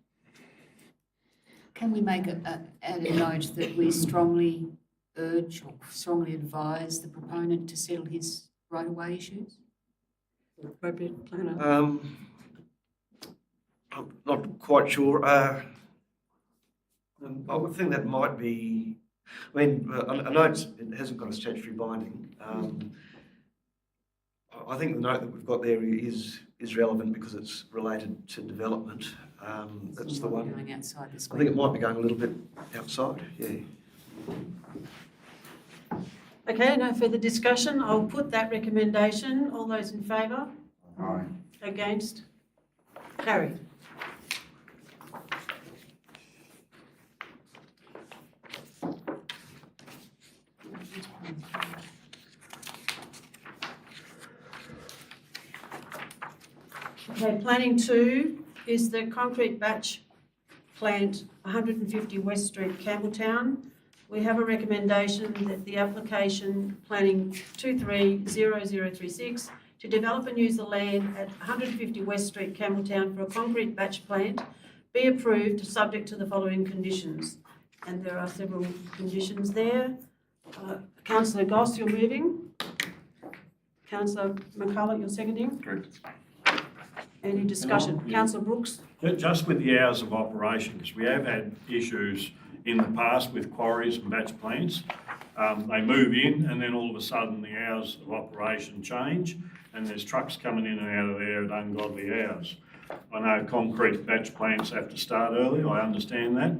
G: Can we make add a note that we strongly urge or strongly advise the proponent to settle his right-of-way issues?
A: Appropriate planner.
M: I'm not quite sure. I would think that might be, I know it hasn't got a statutory binding. I think the note that we've got there is relevant because it's related to development. That's the one.
G: Going outside this
M: I think it might be going a little bit outside, yeah.
A: Okay, no further discussion. I'll put that recommendation. All those in favour?
J: Aye.
A: Against? Carried. Okay, planning 2 is the concrete batch plant 150 West Street, Campbelltown. We have a recommendation that the application planning 230036 to develop and use the land at 150 West Street, Campbelltown for a concrete batch plant be approved subject to the following conditions. And there are several conditions there. Councillor Goss, you're moving. Councillor McCullough, you're seconding.
D: Correct.
A: Any discussion?
F: Yeah.
A: Councillor Brooks?
F: Just with the hours of operation, because we have had issues in the past with quarries and batch plants. They move in and then all of a sudden the hours of operation change and there's trucks coming in and out of there at ungodly hours. I know concrete batch plants have to start early, I understand that,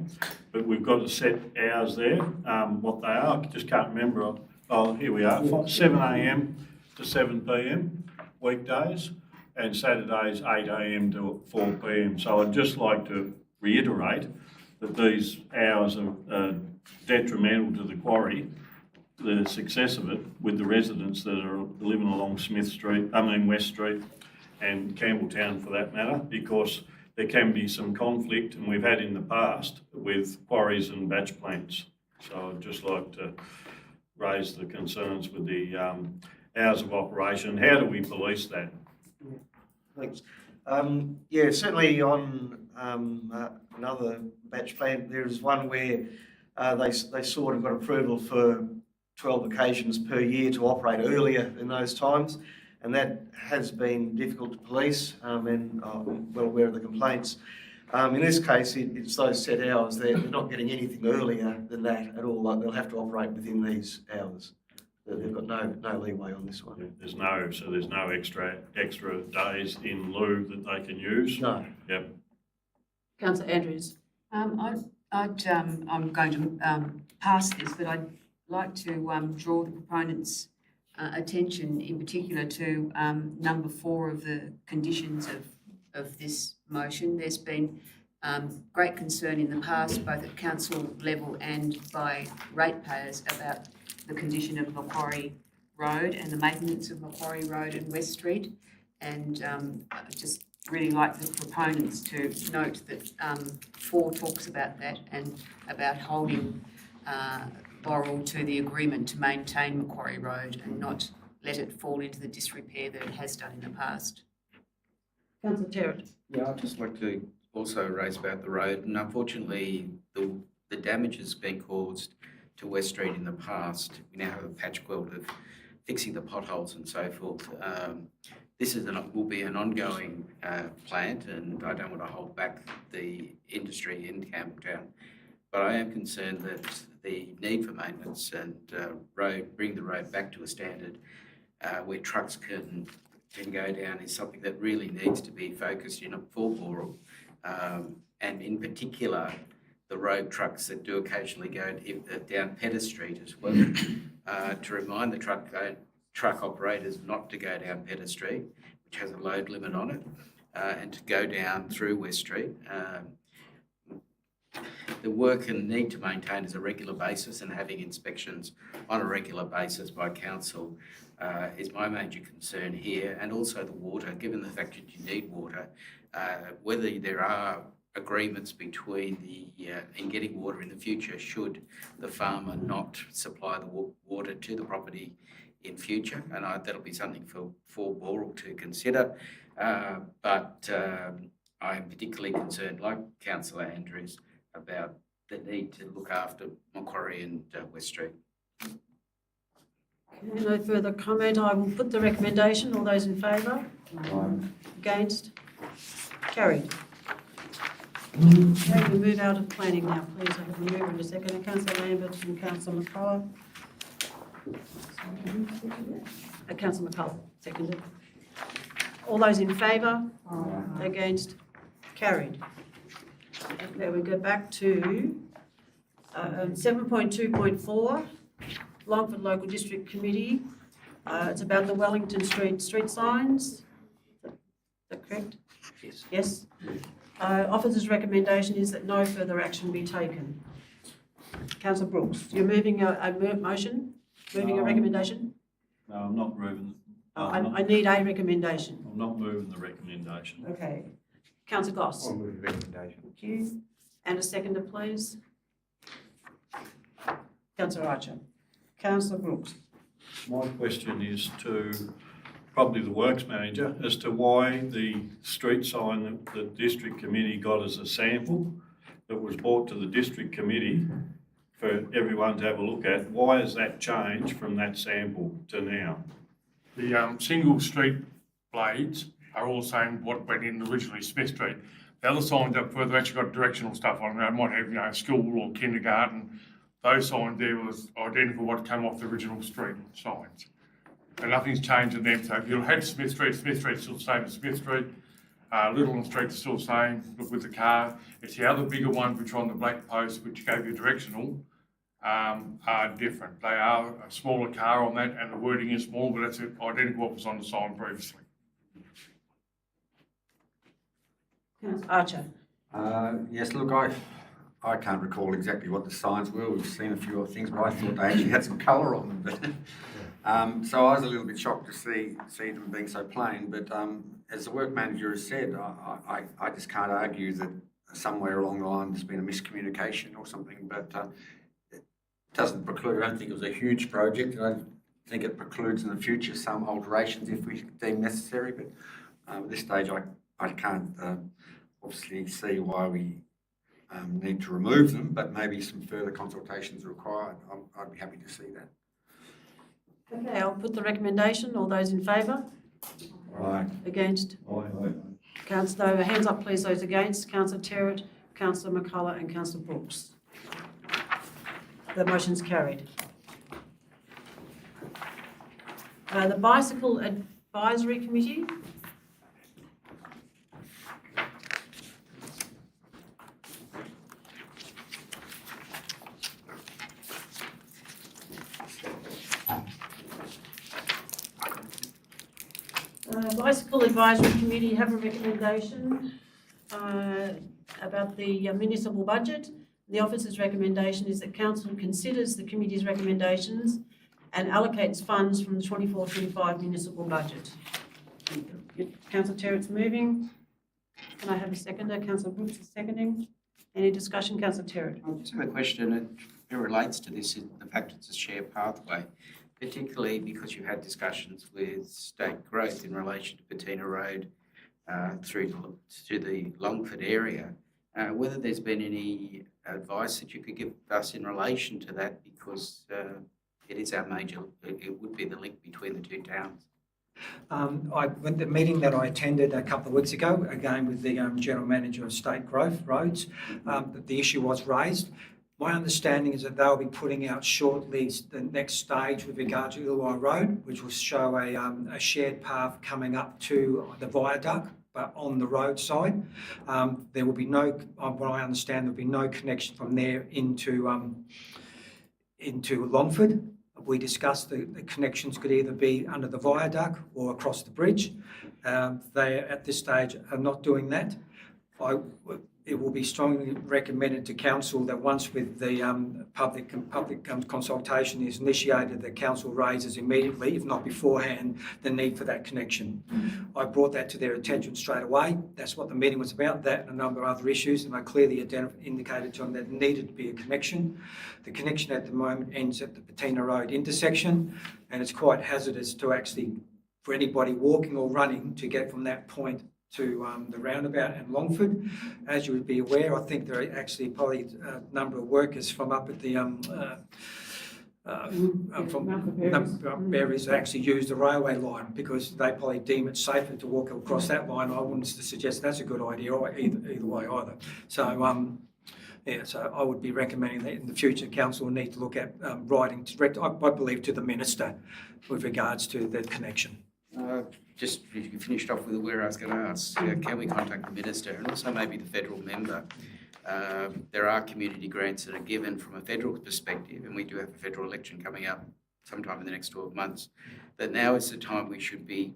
F: but we've got to set hours there, what they are, I just can't remember. Oh, here we are, 7 a.m. to 7 p.m. weekdays, and Saturdays 8 a.m. to 4 p.m. So I'd just like to reiterate that these hours are detrimental to the quarry, the success of it, with the residents that are living along West Street and Campbelltown for that matter, because there can be some conflict, and we've had in the past, with quarries and batch plants. So I'd just like to raise the concerns with the hours of operation. How do we police that?
M: Thanks. Yeah, certainly on another batch plant, there is one where they sort of got approval for 12 occasions per year to operate earlier in those times, and that has been difficult to police, and I'm well aware of the complaints. In this case, it's those set hours. They're not getting anything earlier than that at all. Like, they'll have to operate within these hours. They've got no leeway on this one.
F: There's no extra days in lieu that they can use?
M: No.
F: Yep.
A: Councillor Andrews.
G: I'm going to pass this, but I'd like to draw the proponent's attention in particular to number 4 of the conditions of this motion. There's been great concern in the past, both at council level and by ratepayers, about the condition of Macquarie Road and the maintenance of Macquarie Road and West Street. And I'd just really like the proponents to note that 4 talks about that and about holding Boral to the agreement to maintain Macquarie Road and not let it fall into the disrepair that it has done in the past.
A: Councillor Terrett.
B: Yeah, I'd just like to also raise about the road, and unfortunately the damage has been caused to West Street in the past. We now have a patch quilt of fixing the potholes and so forth. This will be an ongoing plant, and I don't want to hold back the industry in Campbelltown, but I am concerned that the need for maintenance and bring the road back to a standard where trucks can go down is something that really needs to be focused in for Boral, and in particular the road trucks that do occasionally go down Pettis Street as well, to remind the truck operators not to go down Pedder Street, which has a load limit on it, and to go down through West Street. The work and need to maintain is a regular basis, and having inspections on a regular basis by council is my major concern here, and also the water, given the fact that you need water, whether there are agreements between in getting water in the future should the farmer not supply the water to the property in future, and that'll be something for Boral to consider. But I am particularly concerned, like Councillor Andrews, about the need to look after Macquarie and West Street.
A: No further comment. I will put the recommendation. All those in favour? Against? Carried. Okay, we move out of planning now, please. I have a mover and a second. Councillor Lambert and Councillor McCullough. Councillor McCullough, seconded. All those in favour? Against? Carried. Okay, we go back to 7.2.4, Longford Local District Committee. It's about the Wellington street signs. Is that correct?
B: Yes.
A: Yes? Officer's recommendation is that no further action be taken. Councillor Brooks, you're moving a motion? Moving a recommendation?
F: No, I'm not moving.
A: I need a recommendation.
F: I'm not moving the recommendation.
A: Okay. Councillor Goss?
H: I'll move the recommendation.
A: Thank you. And a seconder, please. Councillor Archer. Councillor Brooks.
F: My question is to probably the Works Manager as to why the street sign that the District Committee got as a sample that was brought to the District Committee for everyone to have a look at, why has that changed from that sample to now?
I: The single street blades are all saying what went in originally, Smith Street. The other signs up further actually got directional stuff on them. They might have, school or kindergarten. Those signs there was identical to what came off the original street signs. And nothing's changed in them. So if you had Smith Street's still the same as Smith Street. Littleton Street's still the same with the car. It's the other bigger ones which are on the black post, which gave you directional, are different. They are a smaller car on that, and the wording is small, but that's identical to what was on the sign previously.
A: Councillor Archer.
J: Yes, look, I can't recall exactly what the signs were. We've seen a few other things, but I thought they actually had some colour on them. But, so I was a little bit shocked to see them being so plain. But as the work manager has said, I just can't argue that somewhere along the line there's been a miscommunication or something. But it doesn't preclude. I don't think it was a huge project. I don't think it precludes in the future some alterations if we deem necessary. But at this stage, I can't obviously see why we need to remove them, but maybe some further consultations are required. I'd be happy to see that.
A: Okay, I'll put the recommendation. All those in favour?
J: Right.
A: Against? Councillor, hands up please, those against. Councillor Terrett, Councillor McCullough and Councillor Brooks. The motion's carried. The Bicycle Advisory Committee. Bicycle Advisory Committee have a recommendation about the municipal budget. The officer's recommendation is that council considers the committee's recommendations and allocates funds from the 24-25 municipal budget. Councillor Terrett's moving. Can I have a seconder? Councillor Brooks is seconding. Any discussion? Councillor Terrett.
B: I just have a question. It relates to this, the fact it's a shared pathway, particularly because you've had discussions with state growth in relation to Patina Road through to the Longford area. Whether there's been any advice that you could give us in relation to that, because it is our major, it would be the link between the two towns.
E: With the meeting that I attended a couple of weeks ago, again with the General Manager of State Growth Roads, the issue was raised. My understanding is that they'll be putting out shortly the next stage with regard to Illawarra Road, which will show a shared path coming up to the viaduct, but on the roadside. There will be no, what I understand, there'll be no connection from there into Longford. We discussed the connections could either be under the viaduct or across the bridge. They, at this stage, are not doing that. It will be strongly recommended to council that once with the public consultation is initiated, that council raises immediately, if not beforehand, the need for that connection. I brought that to their attention straight away. That's what the meeting was about, that and a number of other issues, and I clearly indicated to them that there needed to be a connection. The connection at the moment ends at the Patina Road intersection, and it's quite hazardous to actually, for anybody walking or running, to get from that point to the roundabout and Longford. As you would be aware, I think there are actually probably a number of workers from up at the Berries actually use the railway line because they probably deem it safer to walk across that line. I wouldn't suggest that's a good idea either way either. So so I would be recommending that in the future, council will need to look at writing direct, I believe, to the minister with regards to the connection.
B: Just if you finished off with where I was going to ask, can we contact the minister and also maybe the federal member? There are community grants that are given from a federal perspective, and we do have a federal election coming up sometime in the next 12 months, that now is the time we should be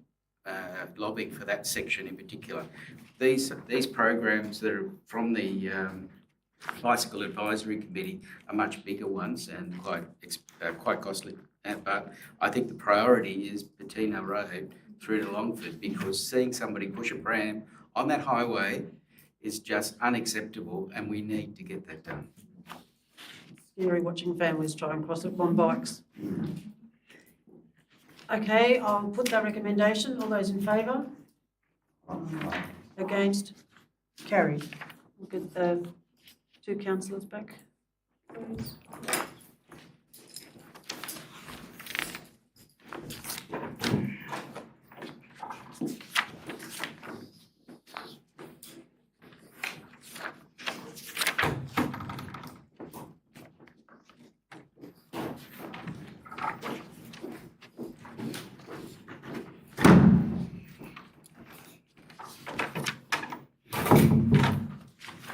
B: lobbying for that section in particular. These programs that are from the Bicycle Advisory Committee are much bigger ones and quite costly. But I think the priority is Patina Road through to Longford, because seeing somebody push a pram on that highway is just unacceptable, and we need to get that done.
A: Scary watching families try and cross it on bikes. Okay, I'll put that recommendation. All those in favour? Against? Carried. We'll get the two councillors back, please.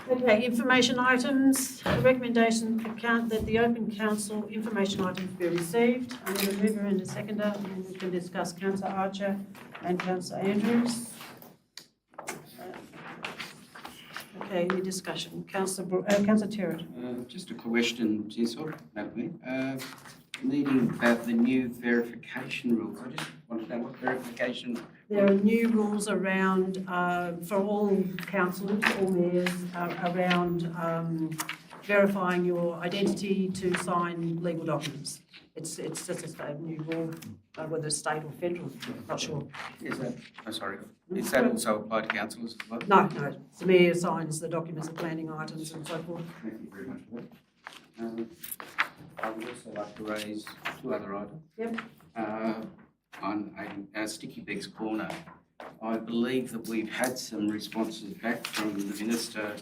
A: Okay, information items, the recommendation that the open council information items be received. I'm going to move her into seconder, and then we can discuss Councillor Archer and Councillor Andrews. Okay, any discussion? Councillor Terrett.
B: Just a question to you, sort of, needing about the new verification rules. I just want to know what verification.
A: There are new rules around, for all councillors, all mayors, around verifying your identity to sign legal documents. It's just a new rule, whether it's state or federal, not sure.
B: Is that, sorry, is that also applied to councillors as well?
A: No, the mayor signs the documents, the planning items and so forth.
B: Thank you very much for that. I would also like to raise two other items.
A: Yep.
B: On Sticky Begs Corner, I believe that we've had some responses back from the Minister,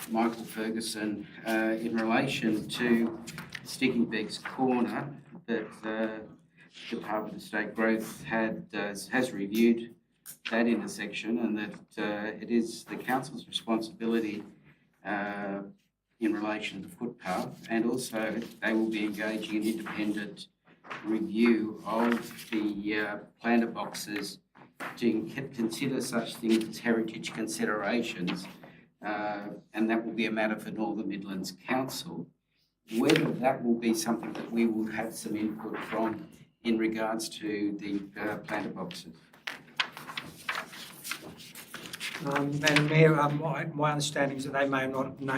B: Michael Ferguson, in relation to Sticky Begs Corner, that Department of State Growth has reviewed that intersection, and that it is the council's responsibility in relation to the footpath, and also they will be engaging an independent review of the planter boxes to consider such things as heritage considerations, and that will be a matter for Northern Midlands Council. Whether that will be something that we will have some input from in regards to the planter boxes.
E: Madam Mayor, my understanding is that they may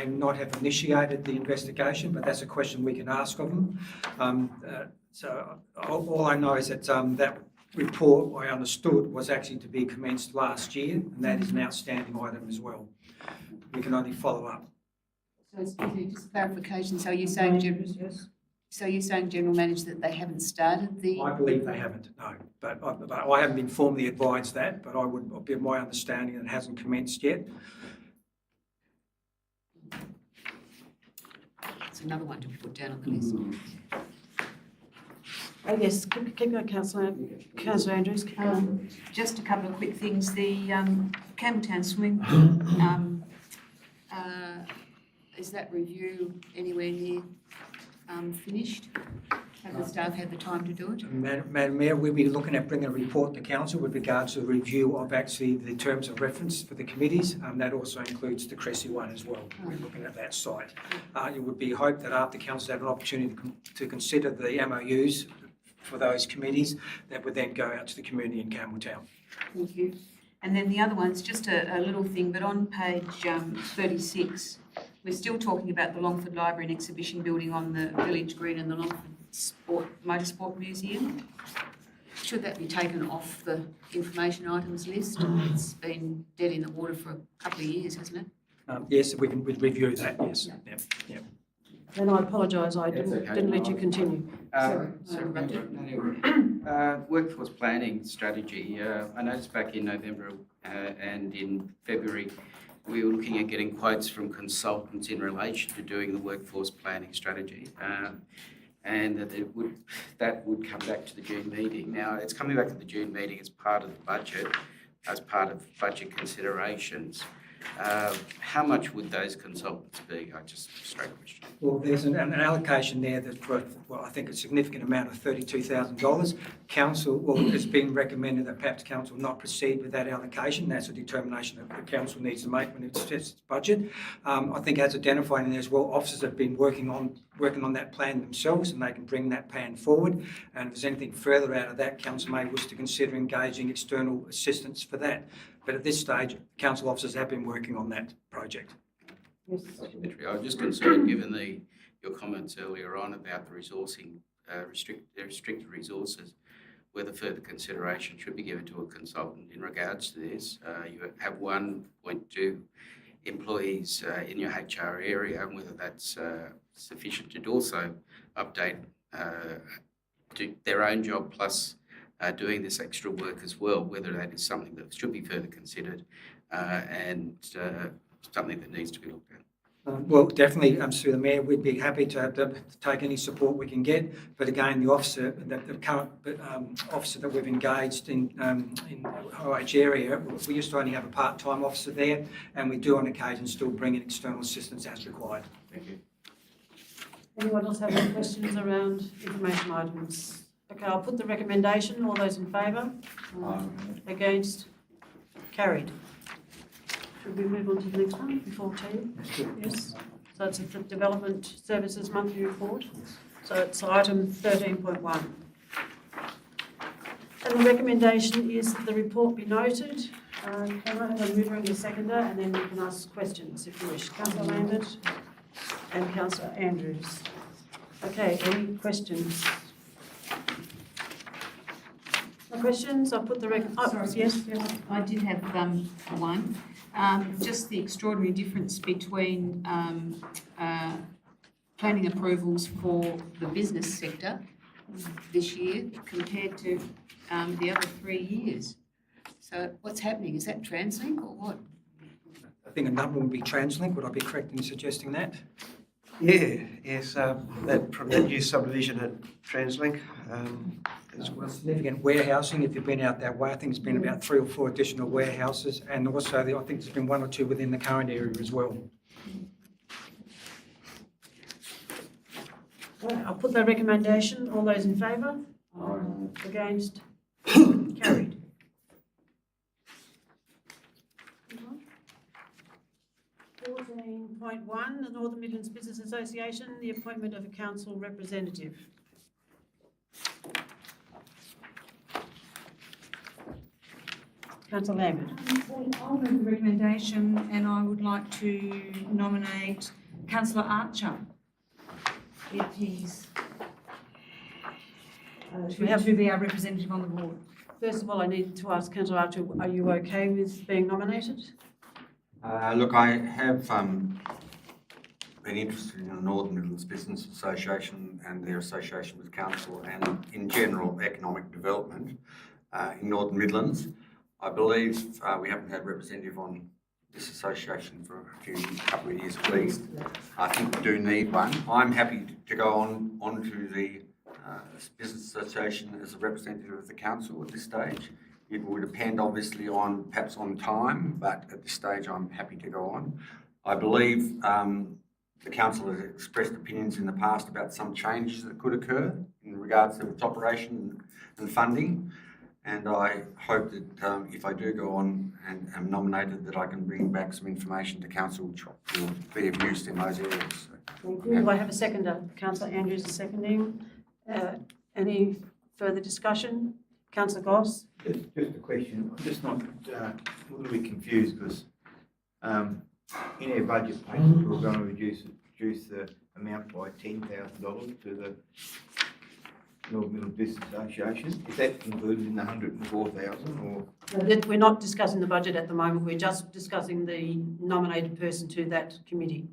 E: not have initiated the investigation, but that's a question we can ask of them. So all I know is that that report, I understood, was actually to be commenced last year, and that is an outstanding item as well. We can only follow up.
G: So excuse me, just clarification, so you're saying, General Manager, that they haven't started the?
E: I believe they haven't, no, but I haven't been formally advised that, but I would be my understanding that it hasn't commenced yet.
G: It's another one to be put down on the list.
A: I guess, keep going, Councillor Andrews. Keep going.
G: Just a couple of quick things. The Campbelltown swing, is that review anywhere near finished? Have the staff had the time to do it?
E: Madam Mayor, we'll be looking at bringing a report to council with regards to the review of actually the terms of reference for the committees. That also includes the Cressy one as well. We're looking at that site. It would be hoped that after council have an opportunity to consider the MOUs for those committees, that would then go out to the community in Campbelltown.
G: Thank you. And then the other one's just a little thing, but on page 36, we're still talking about the Longford Library and Exhibition Building on the Village Green and the Longford Motorsport Museum. Should that be taken off the information items list? It's been dead in the water for a couple of years, hasn't it?
E: Yes, we'd review that, yes. Yeah.
A: Then I apologise, I
B: That's okay.
A: didn't let you continue.
B: Workforce planning strategy. I noticed back in November and in February, we were looking at getting quotes from consultants in relation to doing the workforce planning strategy. And that would come back to the June meeting. Now, it's coming back to the June meeting as part of the budget, as part of budget considerations. How much would those consultants be? Straight question.
E: Well, there's an allocation there that's worth, I think a significant amount of $32,000. Council, it's been recommended that perhaps council not proceed with that allocation. That's a determination that the council needs to make when it sets its budget. I think as identified in there as well, officers have been working on that plan themselves, and they can bring that plan forward. And if there's anything further out of that, council may wish to consider engaging external assistance for that. But at this stage, council officers have been working on that project.
A: Yes.
B: I was just concerned, given your comments earlier on about the resourcing, restricted resources, whether further consideration should be given to a consultant in regards to this. You have 1.2 employees in your HR area, and whether that's sufficient to also update do their own job plus doing this extra work as well, whether that is something that should be further considered and something that needs to be looked at.
E: Well, definitely, through the Mayor, we'd be happy to take any support we can get. But again, the current officer that we've engaged in OH area, we used to only have a part-time officer there, and we do on occasion still bring in external assistance as required.
B: Thank you.
A: Anyone else have any questions around information items? Okay, I'll put the recommendation. All those in favour? Against? Carried. Should we move on to the next one before tea? Yes. So it's the Development Services Monthly Report. So it's item 13.1. And the recommendation is that the report be noted. Can I have a mover and a seconder, and then you can ask questions if you wish. Councillor Lambert and Councillor Andrews. Okay, any questions? No questions? I'll put the
G: Sorry,
A: yes.
G: I did have one. Just the extraordinary difference between planning approvals for the business sector this year compared to the other 3 years. So what's happening? Is that TransLink or what?
E: I think a number would be TransLink. Would I be correct in suggesting that?
M: Yes, that from that new subdivision at TransLink. As well.
E: Significant warehousing, if you've been out that way. I think there's been about 3 or 4 additional warehouses, and also I think there's been 1 or 2 within the current area as well.
A: I'll put the recommendation. All those in favour? Against? Carried. 14.1, the Northern Midlands Business Association, the appointment of a council representative. Councillor Lambert.
C: I'll move the recommendation, and I would like to nominate Councillor Archer if he's to be our representative on the board.
A: First of all, I need to ask Councillor Archer, are you okay with being nominated?
J: Look, I have been interested in the Northern Midlands Business Association and their association with council and in general economic development in Northern Midlands. I believe we haven't had a representative on this association for a couple of years at least. I think we do need one. I'm happy to go onto the Business Association as a representative of the council at this stage. It will depend obviously perhaps on time, but at this stage I'm happy to go on. I believe the council has expressed opinions in the past about some changes that could occur in regards to its operation and funding. And I hope that if I do go on and am nominated, that I can bring back some information to council which will be of use in those areas.
A: Thank you. Do I have a seconder? Councillor Andrews is seconding. Any further discussion? Councillor Goss?
H: Just a question, I'm just not, a little bit confused because in our budget payments, we're going to reduce the amount by $10,000 to the North Midlands Business Association. Is that included in the 104,000 or?
A: We're not discussing the budget at the moment, we're just discussing the nominated person to that committee.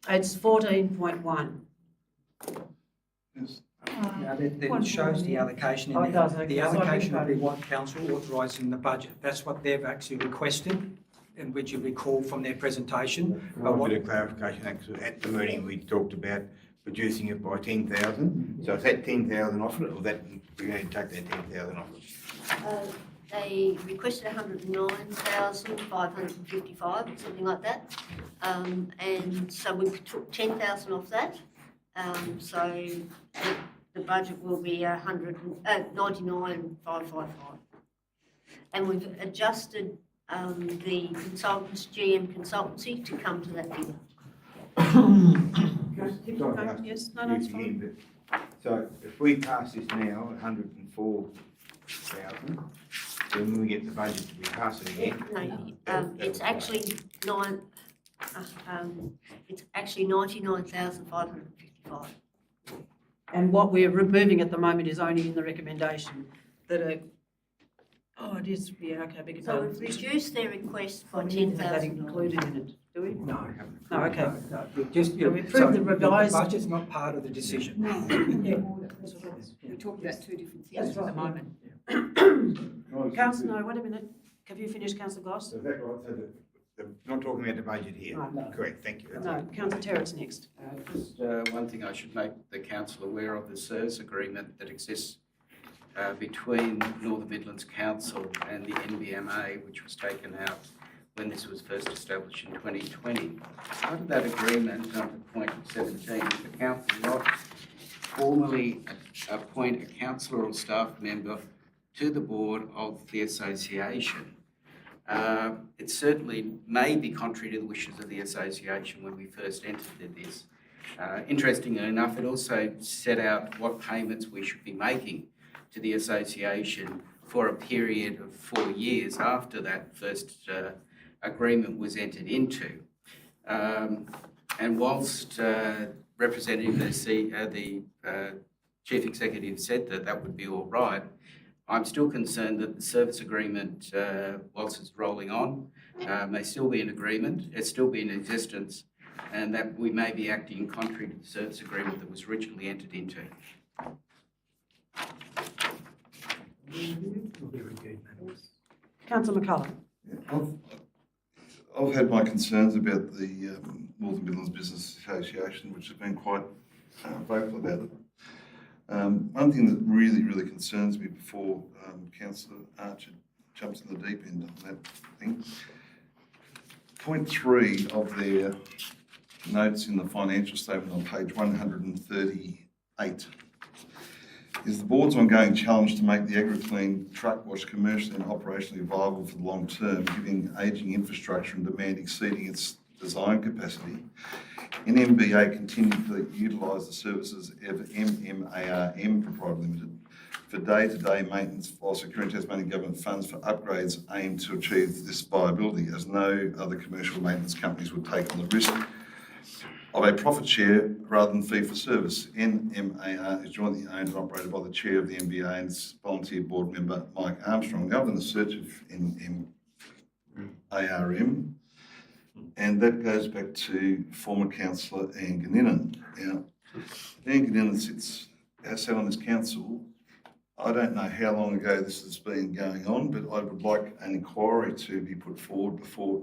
A: It's 14.1.
D: Yes.
E: Now, that shows the allocation.
A: Oh, it does,
E: The
A: okay. So I
E: allocation
A: think
E: will be what council authorised in the budget. That's what they've actually requested, and which you recall from their presentation.
H: A bit of clarification, actually, at the meeting, we talked about reducing it by 10,000. So is that 10,000 off it, or that, we're going to take that 10,000 off it?
N: They requested 109,555, something like that. And so we took 10,000 off that. So the budget will be 99,555. And we've adjusted the consultants, GM consultancy, to come to that figure.
A: Yes, no, it's fine.
H: So if we pass this now, 104,000, then when we get the budget, we pass it again.
N: No, it's actually it's actually 99,555.
A: And what we're removing at the moment is only in the recommendation that it is, yeah, okay, big
N: So we've reduced their request by
A: That
N: 10,000.
A: included in it, do we?
E: No.
A: No, okay.
E: No, just,
A: So we approved the revised-
E: budget's not part of the decision.
G: We're talking about two different things
A: That's
G: at the
A: right.
G: moment.
A: Councillor, no, wait a minute. Have you finished, Councillor Goss?
H: So is that right? So we're not talking about the budget here?
A: No.
H: Correct, thank you. That's
A: No,
H: it.
A: Councillor Terrett's next.
B: Just one thing I should make the council aware of, the service agreement that exists between Northern Midlands Council and the NBMA, which was taken out when this was first established in 2020. Part of that agreement, under point 17, the council not formally appoint a councillor or staff member to the board of the association. It certainly may be contrary to the wishes of the association when we first entered this. Interestingly enough, it also set out what payments we should be making to the association for a period of 4 years after that first agreement was entered into. And whilst Representative the Chief Executive said that that would be all right, I'm still concerned that the service agreement, whilst it's rolling on, may still be in agreement, it's still be in existence, and that we may be acting contrary to the service agreement that was originally entered into.
A: Councillor McCullough.
D: I've had my concerns about the Northern Midlands Business Association, which has been quite vocal about it. One thing that really concerns me before Councillor Archer jumps in the deep end on that thing, point 3 of their notes in the financial statement on page 138 is the board's ongoing challenge to make the AgriClean truck wash commercially and operationally viable for the long term, given ageing infrastructure and demand exceeding its design capacity. NMBA continued to utilise the services of MMARM Proprietary Limited for day-to-day maintenance while securing Tasmanian Government funds for upgrades aimed to achieve this viability, as no other commercial maintenance companies would take on the risk of a profit share rather than fee for service. NMAR is jointly owned and operated by the chair of the MBA and its volunteer board member, Mike Armstrong. Other than the search of NMARM, and that goes back to former councillor Anne Ganninan. Now, Anne Ganninan sat on this council. I don't know how long ago this has been going on, but I would like an inquiry to be put forward before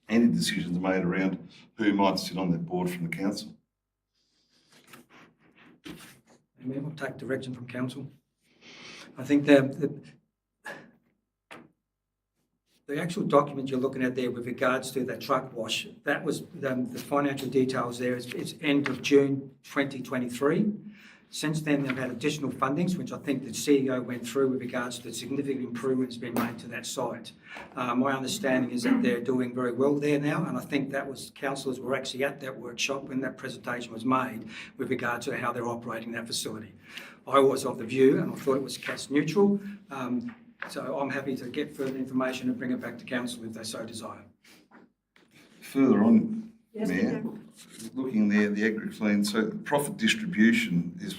D: any decisions are made around who might sit on that board from the council.
E: Amen. We'll take direction from council. I think the the actual document you're looking at there with regards to the truck wash, that was, the financial details there is end of June 2023. Since then, they've had additional fundings, which I think the CEO went through with regards to the significant improvements being made to that site. My understanding is that they're doing very well there now, and I think that was, councillors were actually at that workshop when that presentation was made with regard to how they're operating that facility. I was of the view, and I thought it was cash neutral, so I'm happy to get further information and bring it back to council if they so desire.
D: Further on,
A: Yes,
D: Mayor, looking there, the aggregate lien, so profit distribution is,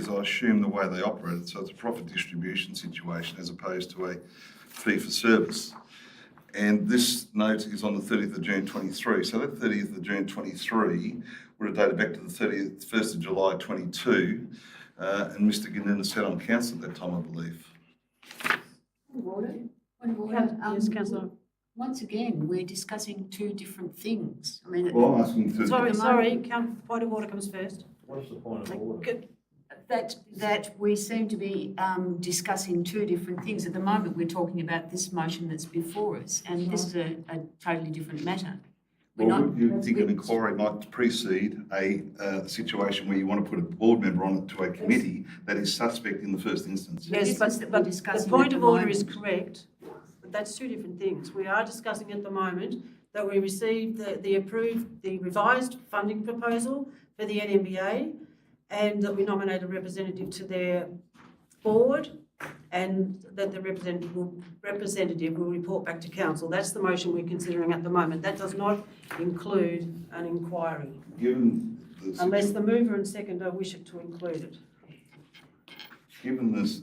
D: I assume, the way they operate it. So it's a profit distribution situation as opposed to a fee for service. And this note is on the 30th of June 23. So that 30th of June 23 would have dated back to the 1st of July 22. And Mr. Gindin sat on council at that time, I believe.
A: Yes, councillor.
G: Once again, we're discussing two different things. I mean,
D: Well, I'm asking to...
A: Sorry, point of order comes first.
F: What's the point of order?
G: that we seem to be discussing two different things. At the moment, we're talking about this motion that's before us, and this is a totally different matter.
D: Well, you think an inquiry might precede a situation where you want to put a board member on it to a committee that is suspect in the first instance?
A: Yes, but the point of order is correct, but that's two different things. We are discussing at the moment that we received the revised funding proposal for the NMBA, and that we nominate a representative to their board, and that the representative will report back to council. That's the motion we're considering at the moment. That does not include an inquiry. Unless the mover and seconder wish it to include it.
D: Given this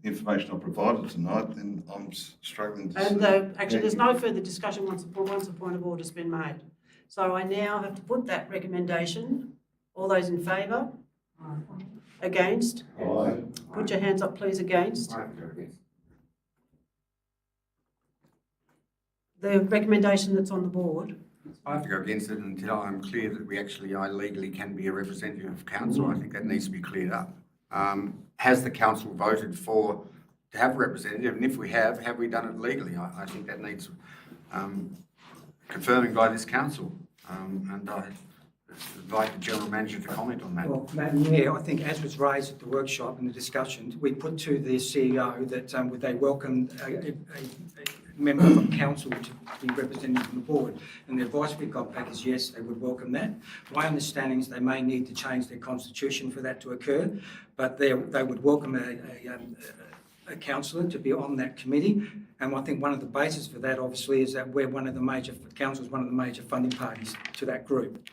D: information I provided tonight, then I'm struggling to
A: And
D: see.
A: actually, there's no further discussion once a point of order's been made. So I now have to put that recommendation. All those in favour? Against?
D: Aye.
A: Put your hands up, please, against. The recommendation that's on the board.
J: I have to go against it until I'm clear that I legally can be a representative of council. I think that needs to be cleared up. Has the council voted to have a representative? And if we have we done it legally? I think that needs confirming by this council. And I invite the General Manager to comment on that.
E: Well, Madam Mayor, I think as was raised at the workshop and the discussion, we put to the CEO that would they welcome a member of council to be represented on the board. And the advice we got back is yes, they would welcome that. My understanding is they may need to change their constitution for that to occur, but they would welcome a councillor to be on that committee. And I think one of the bases for that, obviously, is that we're one of the major funding parties to that group.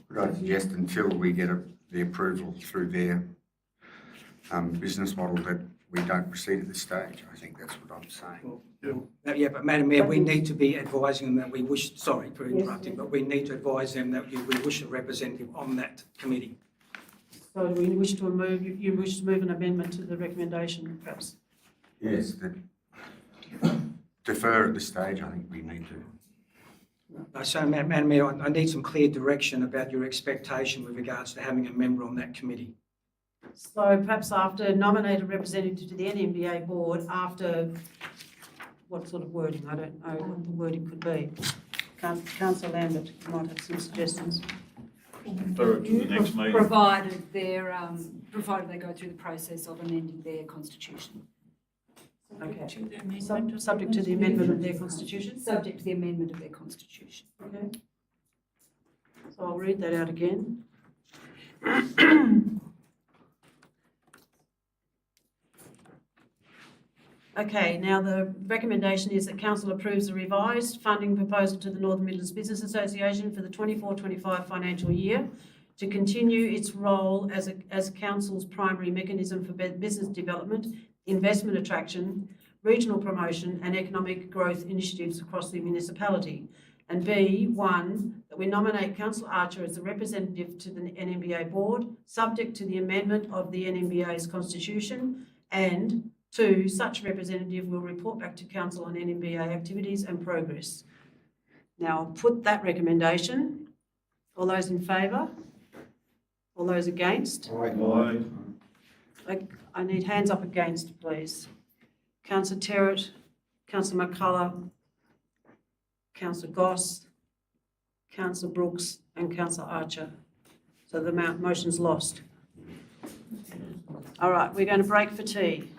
J: Could I suggest until we get the approval through their business model that we don't proceed at this stage? I think that's what I'm saying.
E: Yeah, but Madam Mayor, we need to be advising them that we wish, sorry for interrupting, but we need to advise them that we wish a representative on that committee.
A: So you wish to move an amendment to the recommendation, perhaps?
J: Yes, defer at this stage, I think we need to.
E: So, Madam Mayor, I need some clear direction about your expectation with regards to having a member on that committee.
A: So perhaps after nominate a representative to the NMBA board after, what sort of wording? I don't know what the wording could be. Councillor Lambert might have some suggestions.
F: Defer it to the next meeting.
C: Provided they go through the process of amending their constitution.
A: Okay. Subject to the amendment of their constitution?
C: Subject to the amendment of their constitution.
A: Okay. So I'll read that out again. Okay, now the recommendation is that council approves the revised funding proposal to the Northern Midlands Business Association for the 24-25 financial year to continue its role as council's primary mechanism for business development, investment attraction, regional promotion and economic growth initiatives across the municipality. And B, 1, that we nominate Councillor Archer as the representative to the NMBA board, subject to the amendment of the NMBA's constitution, and 2, such representative will report back to council on NMBA activities and progress. Now, I'll put that recommendation. All those in favour? All those against?
F: Aye.
A: I need hands up against, please. Councillor Terrett Councillor McCullough, Councillor Goss, Councillor Brooks and Councillor Archer. So the motion's lost. All right, we're going to break for tea.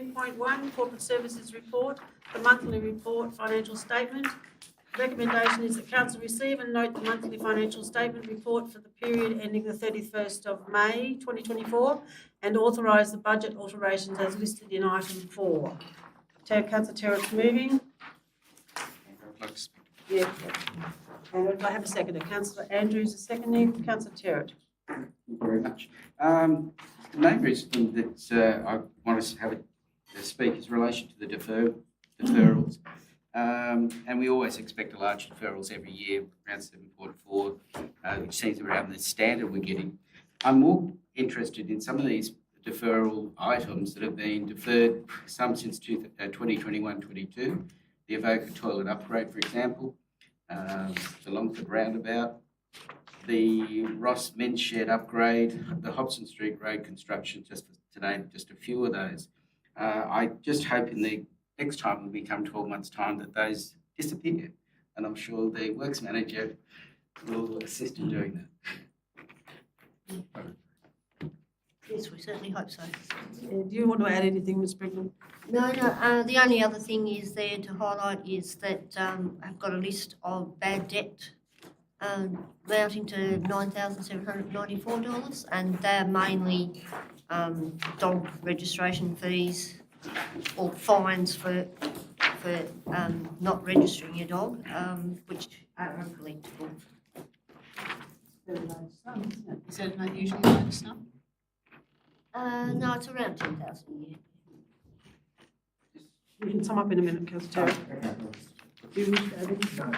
A: 15.1, Corporate Services Report, the monthly report, financial statement. Recommendation is that council receive and note the monthly financial statement report for the period ending the 31st of May 2024 and authorise the budget alterations as listed in item 4. Councillor Terrett's moving.
B: I'd like to speak.
A: Yeah. And I have a seconder. Councillor Andrews is seconding. Councillor Terrett.
B: Thank you very much. The main reason that I want us to have a speak is in relation to the deferrals. And we always expect a large deferrals every year, around 7.4, which seems around the standard we're getting. I'm more interested in some of these deferral items that have been deferred, some since 2021-22, the Avoca toilet upgrade, for example, the Longford roundabout, the Ross Men's Shed upgrade, the Hobson Street Road construction, just to name just a few of those. I just hope in the next time will become 12 months' time that those disappear. And I'm sure the works manager will assist in doing that.
N: Yes, we certainly hope so.
A: Do you want to add anything, Ms. Brickman?
N: No, the only other thing is there to highlight is that I've got a list of bad debt amounting to $9,794, and they're mainly dog registration fees or fines for not registering your dog, which are uncollectible.
G: Is that not usually like a sum?
N: No, it's around 10,000 a year.
A: You can sum up in a minute, Councillor Terrett. Do you wish to add anything?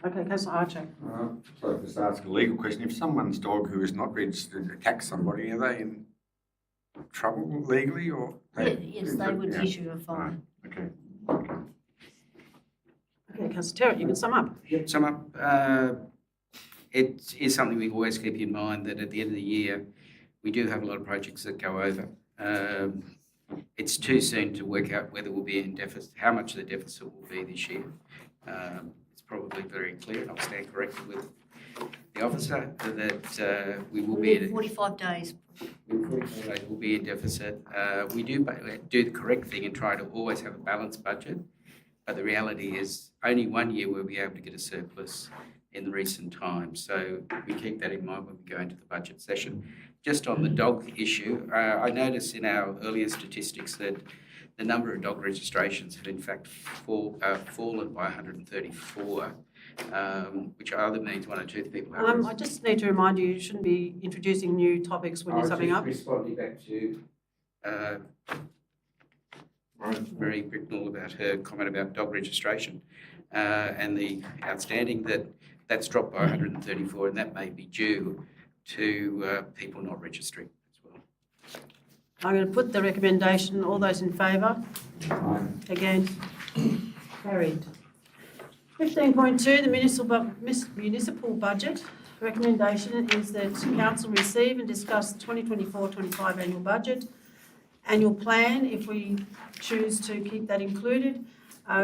A: Okay, Councillor Archer.
J: So I'll just ask a legal question. If someone's dog who is not registered attacks somebody, are they in trouble legally or?
N: Yes, they would issue a fine.
J: Okay.
A: Okay, Councillor Terrett, you can sum up.
B: Yep, sum up. It is something we always keep in mind that at the end of the year, we do have a lot of projects that go over. It's too soon to work out whether we'll be in deficit, how much the deficit will be this year. It's probably very clear, and I'll stand corrected with the officer, that we will be in
N: 45 days.
B: will be in deficit. We do the correct thing and try to always have a balanced budget, but the reality is only 1 year we'll be able to get a surplus in the recent times. So we keep that in mind when we go into the budget session. Just on the dog issue, I noticed in our earlier statistics that the number of dog registrations have in fact fallen by 134, which either means one or two people have.
A: I just need to remind you, you shouldn't be introducing new topics when you're summing up.
B: Responding back to Mary Bricknell about her comment about dog registration and the outstanding that's dropped by 134, and that may be due to people not registering as well.
A: I'm going to put the recommendation. All those in favour? Against? Carried. 15.2, the municipal budget. Recommendation is that council receive and discuss the 2024-25 annual budget, annual plan, if we choose to keep that included,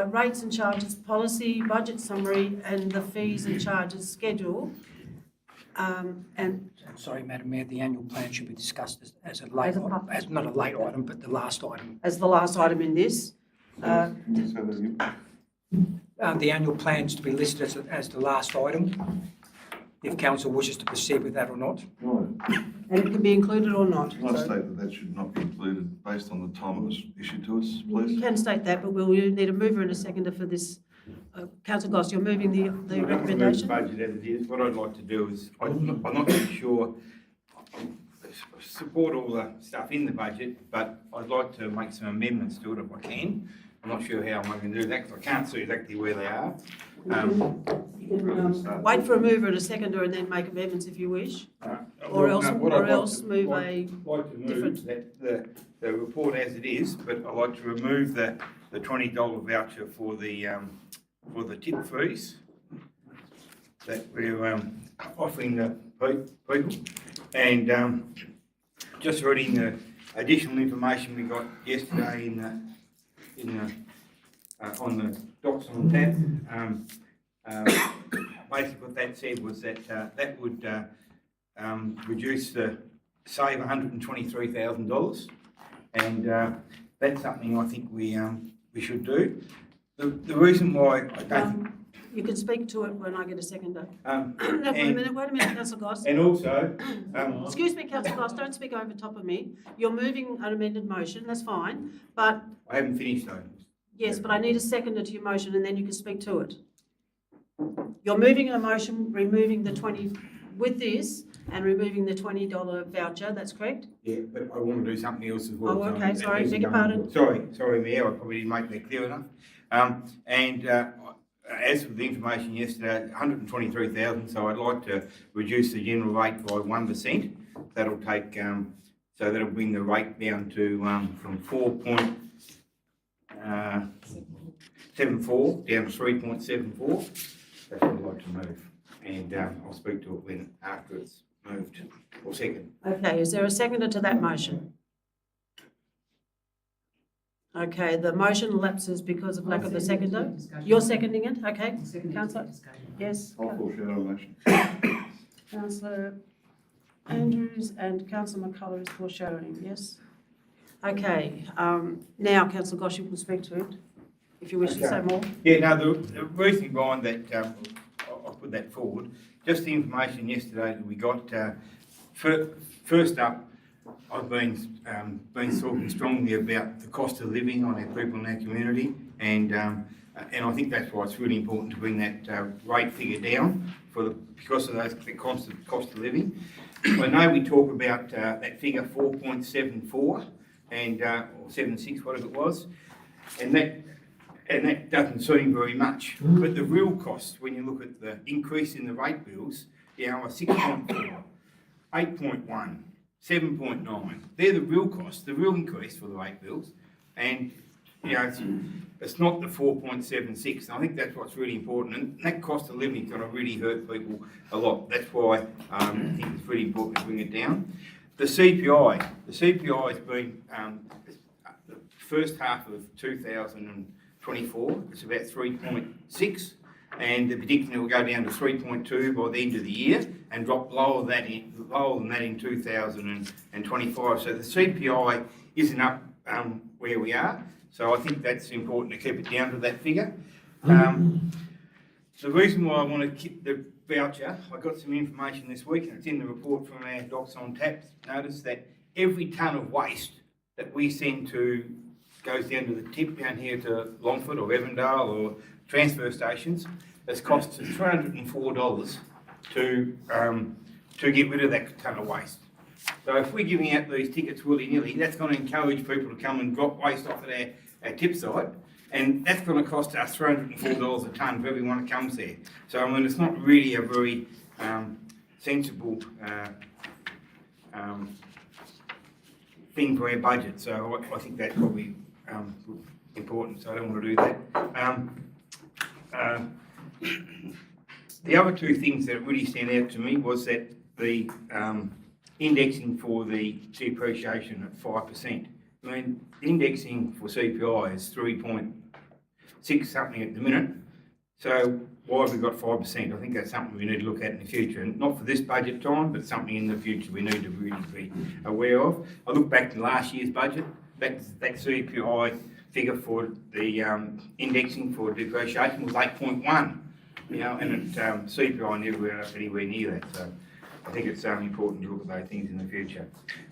A: rates and charges policy, budget summary, and the fees and charges schedule. And
E: Sorry, Madam Mayor, the annual plan should be discussed as a late, as not a late item, but the last item.
A: as the last item in this.
E: The annual plan is to be listed as the last item, if council wishes to proceed with that or not.
A: And it can be included or not.
D: Can I
A: So
D: state that should not be included based on the time it was issued to us, please?
A: you can state that, but we'll need a mover and a seconder for this. Councillor Goss, you're moving the recommendation?
H: Budget as it is. What I'd like to do is, I'm not really sure, I support all the stuff in the budget, but I'd like to make some amendments to it if I can. I'm not sure how I'm going to do that because I can't see exactly where they are.
A: You can wait for a mover and a seconder and then make amendments if you wish. Or else move a different.
H: The report as it is, but I'd like to remove the $20 voucher for the tip fees that we're offering the people. And just reading the additional information we got yesterday on the docs on the tab. Basically what that said was that that would save $123,000, and that's something I think we should do. The reason why I don't think,
A: You can speak to it when I get a seconder.
H: um,
A: No, wait a minute, Councillor Goss.
H: and also,
A: Excuse me, Councillor Goss, don't speak over top of me. You're moving an amended motion, that's fine, but,
H: I haven't finished though.
A: yes, but I need a seconder to your motion and then you can speak to it. You're moving a motion, removing the 20, with this, and removing the $20 voucher, that's correct?
H: Yeah, but I want to do something else as well.
A: Oh,
H: so
A: okay,
H: that
A: sorry,
H: needs to
A: beg your
H: go on
A: pardon.
H: board. Sorry, Mayor, I probably didn't make that clear enough. As for the information yesterday, 123,000, so I'd like to reduce the general rate by 1%. That'll take, so that'll bring the rate down to, from 4.74 down to 3.74. That's what I'd like to move. And I'll speak to it when after it's moved, or second.
A: Okay, is there a seconder to that motion? Okay, the motion lapses because of lack of the seconder. You're seconding it, okay? Councillor, yes.
D: I'll foreshadow a motion.
A: Councillor Andrews and Councillor McCullough is foreshadowing, yes? Okay, now Councillor Gosh, you can speak to it, if you wish to say more.
H: Yeah, no, the reason behind that, I'll put that forward, just the information yesterday that we got, first up, I've been talking strongly about the cost of living on our people in our community, and I think that's why it's really important to bring that rate figure down because of the constant cost of living. I know we talk about that figure 4.74 and or 76, whatever it was, and that doesn't seem very much. But the real cost, when you look at the increase in the rate bills, are 6.4, 8.1. 7.9. They're the real cost, the real increase for the rate bills, and it's not the 4.76. And I think that's what's really important, and that cost of living is going to really hurt people a lot. That's why I think it's really important to bring it down. The CPI has been the first half of 2024. It's about 3.6. And they're predicting it will go down to 3.2 by the end of the year and drop lower than that in 2025. So the CPI isn't up where we are. So I think that's important to keep it down to that figure. The reason why I want to keep the voucher, I got some information this week, and it's in the report from our Docs on Tap. Notice that every tonne of waste that we send goes down to the tip down here to Longford or Evandale or transfer stations, it's cost us $304 to get rid of that tonne of waste. So if we're giving out these tickets willy-nilly, that's going to encourage people to come and drop waste off at our tip site, and that's going to cost us $304 a tonne for everyone that comes there. So I mean, it's not really a very sensible thing for our budget. So I think that's probably important. So I don't want to do that. The other two things that really stand out to me was that the indexing for the depreciation at 5%. I mean, indexing for CPI is 3.6 something at the minute. So why have we got 5%? I think that's something we need to look at in the future, and not for this budget time, but something in the future we need to really be aware of. I look back to last year's budget, that CPI figure for the indexing for depreciation was 8.1, and CPI never went up anywhere near that. So I think it's important to look at those things in the future.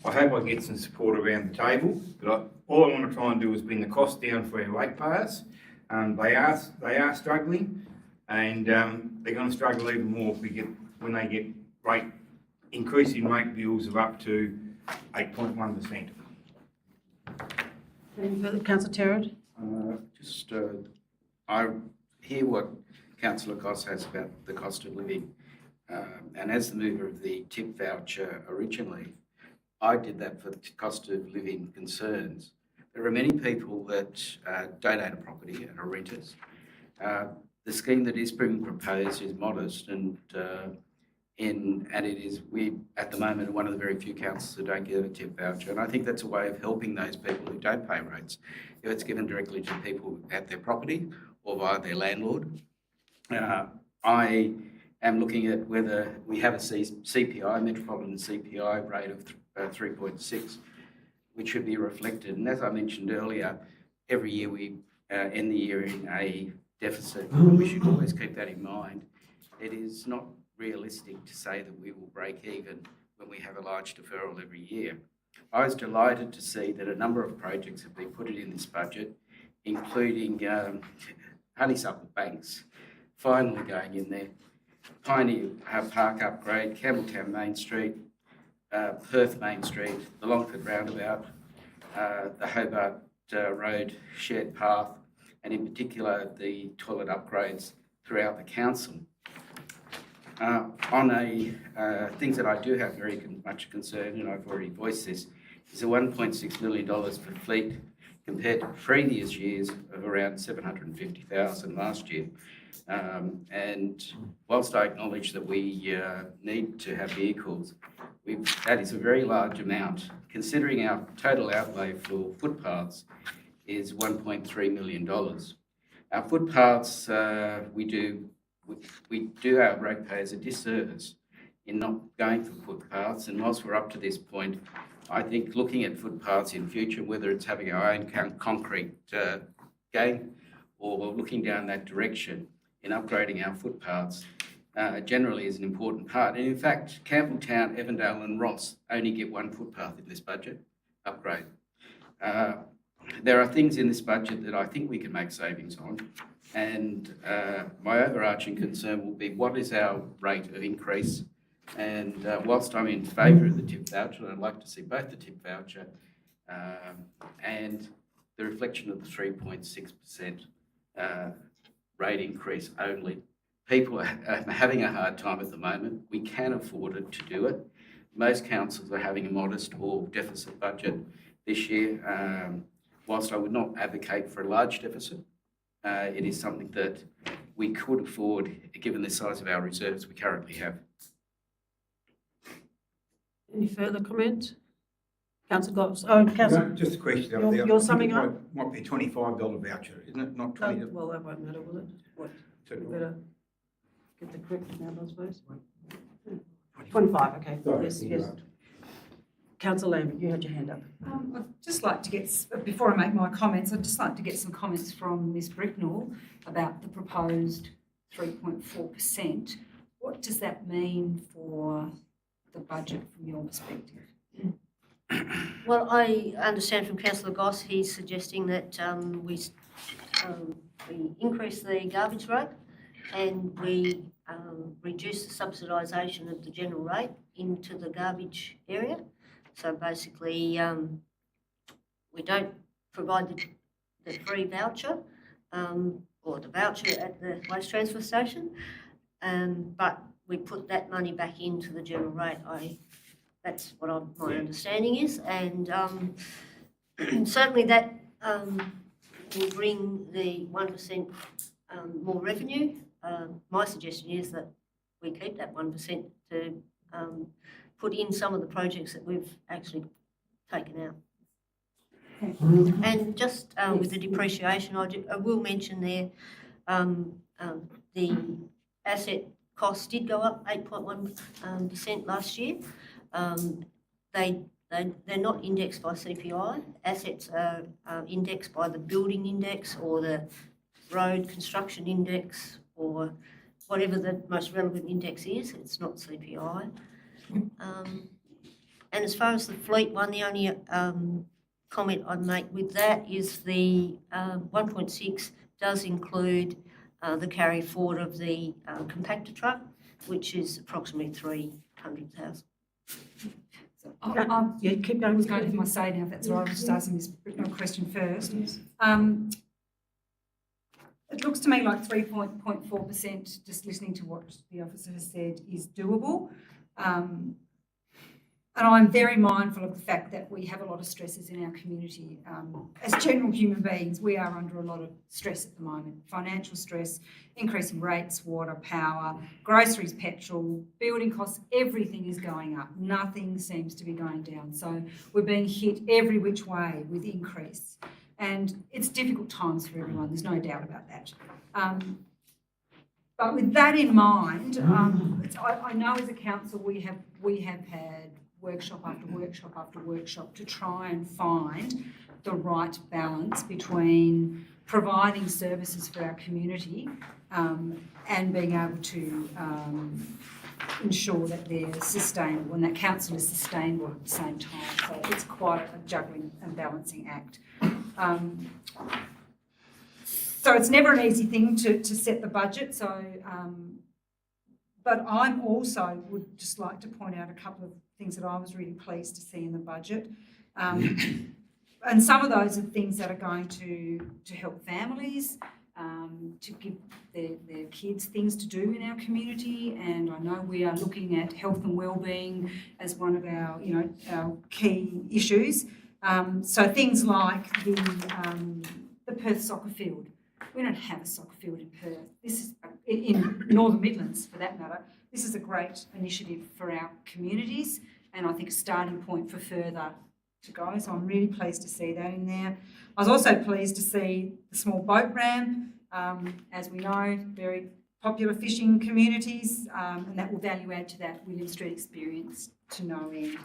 H: I hope I get some support around the table, but all I want to try and do is bring the cost down for our ratepayers. They are struggling, and they're going to struggle even more when they get increasing rate bills of up to 8.1%.
A: Any further, Councillor Terrett?
B: I hear what Councillor Goss has about the cost of living, and as the mover of the tip voucher originally, I did that for the cost of living concerns. There are many people that don't own a property and are renters. The scheme that is being proposed is modest, and it is, we at the moment are one of the very few councils who don't give a tip voucher, and I think that's a way of helping those people who don't pay rates. If it's given directly to people at their property or via their landlord. I am looking at whether we have a CPI, Metropolitan CPI rate of 3.6. which should be reflected. And as I mentioned earlier, every year we end the year in a deficit. We should always keep that in mind. It is not realistic to say that we will break even when we have a large deferral every year. I was delighted to see that a number of projects have been put in this budget, including honeysuckle banks finally going in there, Pioneer Park upgrade, Campbelltown Main Street, Perth Main Street, the Longford Roundabout, the Hobart Road shared path, and in particular the toilet upgrades throughout the council. On things that I do have very much concern, and I've already voiced this, is the $1.6 million for fleet compared to previous years of around $750,000 last year. And whilst I acknowledge that we need to have vehicles, that is a very large amount, considering our total outlay for footpaths is $1.3 million. Our footpaths, we do our ratepayers a disservice in not going for footpaths, and whilst we're up to this point, I think looking at footpaths in future, whether it's having our own concrete game or looking down that direction in upgrading our footpaths, generally is an important part. And in fact, Campbelltown, Evandale and Ross only get one footpath in this budget upgrade. There are things in this budget that I think we can make savings on, and my overarching concern will be what is our rate of increase. And whilst I'm in favour of the tip voucher, I'd like to see both the tip voucher and the reflection of the 3.6% rate increase only. People are having a hard time at the moment. We can afford it to do it. Most councils are having a modest or deficit budget this year. Whilst I would not advocate for a large deficit, it is something that we could afford given the size of our reserves we currently have.
A: Any further comment? Councillor Goss. Oh, Councillor.
H: Just a question.
A: You're summing up?
H: Might be a $25 voucher, isn't it? Not $20.
A: Well, that won't matter, will it? What? You better get the correct amount, I suppose. 25, okay. Yes, yes. Councillor Lambert, you had your hand up.
C: I'd just like to get, before I make my comments, I'd just like to get some comments from Ms Bricknell about the proposed 3.4%. What does that mean for the budget from your perspective?
N: Well, I understand from Councillor Goss, he's suggesting that we increase the garbage rate and we reduce the subsidisation of the general rate into the garbage area. So basically, we don't provide the free voucher or the voucher at the waste transfer station, but we put that money back into the general rate. That's what my understanding is, and certainly that will bring the 1% more revenue. My suggestion is that we keep that 1% to put in some of the projects that we've actually taken out. And just with the depreciation, I will mention there the asset costs did go up 8.1% last year. They're not indexed by CPI. Assets are indexed by the building index or the road construction index or whatever the most relevant index is. It's not CPI. And as far as the fleet one, the only comment I'd make with that is the 1.6 does include the carry forward of the compactor truck, which is approximately 300,000.
C: Yeah, keep going. I was going to have my say now, if that's all right. I was just asking this question first. Yes. It looks to me like 3.4%, just listening to what the officer has said, is doable. And I'm very mindful of the fact that we have a lot of stresses in our community. As general human beings, we are under a lot of stress at the moment. Financial stress, increasing rates, water, power, groceries, petrol, building costs, everything is going up. Nothing seems to be going down. So we're being hit every which way with increase. And it's difficult times for everyone, there's no doubt about that. But with that in mind, I know as a council we have had workshop after workshop after workshop to try and find the right balance between providing services for our community and being able to ensure that they're sustainable and that council is sustainable at the same time. So it's quite a juggling and balancing act. So it's never an easy thing to set the budget. So, but I'm also would just like to point out a couple of things that I was really pleased to see in the budget. And some of those are things that are going to help families, to give their kids things to do in our community. And I know we are looking at health and wellbeing as one of our, our key issues. So things like the Perth soccer field. We don't have a soccer field in Perth. This is in Northern Midlands, for that matter. This is a great initiative for our communities, and I think a starting point for further to go. So I'm really pleased to see that in there. I was also pleased to see the small boat ramp. As we know, very popular fishing communities, and that will value add to that William Street experience to no end.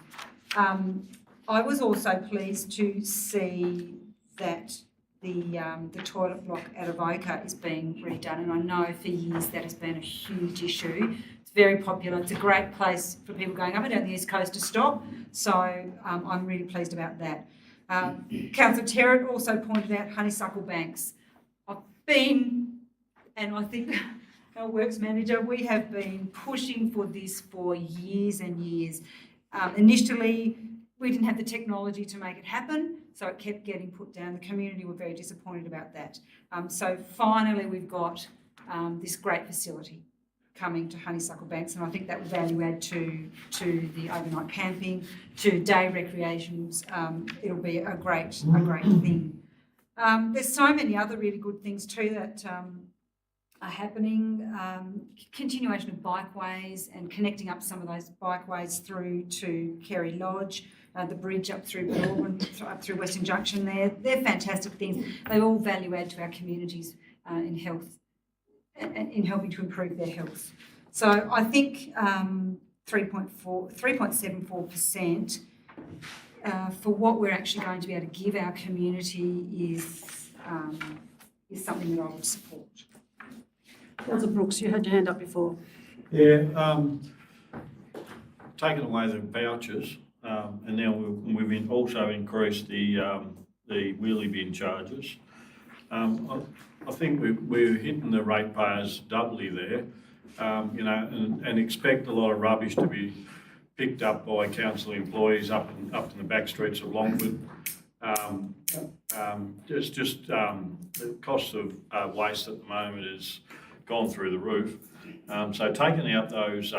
C: I was also pleased to see that the toilet block at Avoca is being redone, and I know for years that has been a huge issue. It's very popular. It's a great place for people going up and down the East Coast to stop, so I'm really pleased about that. Councillor Terrett also pointed out honeysuckle banks. I've been, and I think our works manager, we have been pushing for this for years and years. Initially, we didn't have the technology to make it happen, so it kept getting put down. The community were very disappointed about that. So finally we've got this great facility coming to Honeysuckle Banks, and I think that will value add to the overnight camping, to day recreations. It'll be a great thing. There's so many other really good things too that are happening. Continuation of bikeways and connecting up some of those bikeways through to Kerry Lodge, the bridge up through Melbourne, up through Western Junction there. They're fantastic things. They all value add to our communities in health and in helping to improve their health. So I think 3.74% for what we're actually going to be able to give our community is something that I would support.
A: Councillor Brooks, you had your hand up before.
F: Yeah, taking away the vouchers, and now we've also increased the wheelie bin charges. I think we're hitting the ratepayers doubly there, and expect a lot of rubbish to be picked up by council employees up in the back streets of Longford. The cost of waste at the moment has gone through the roof. So taking out those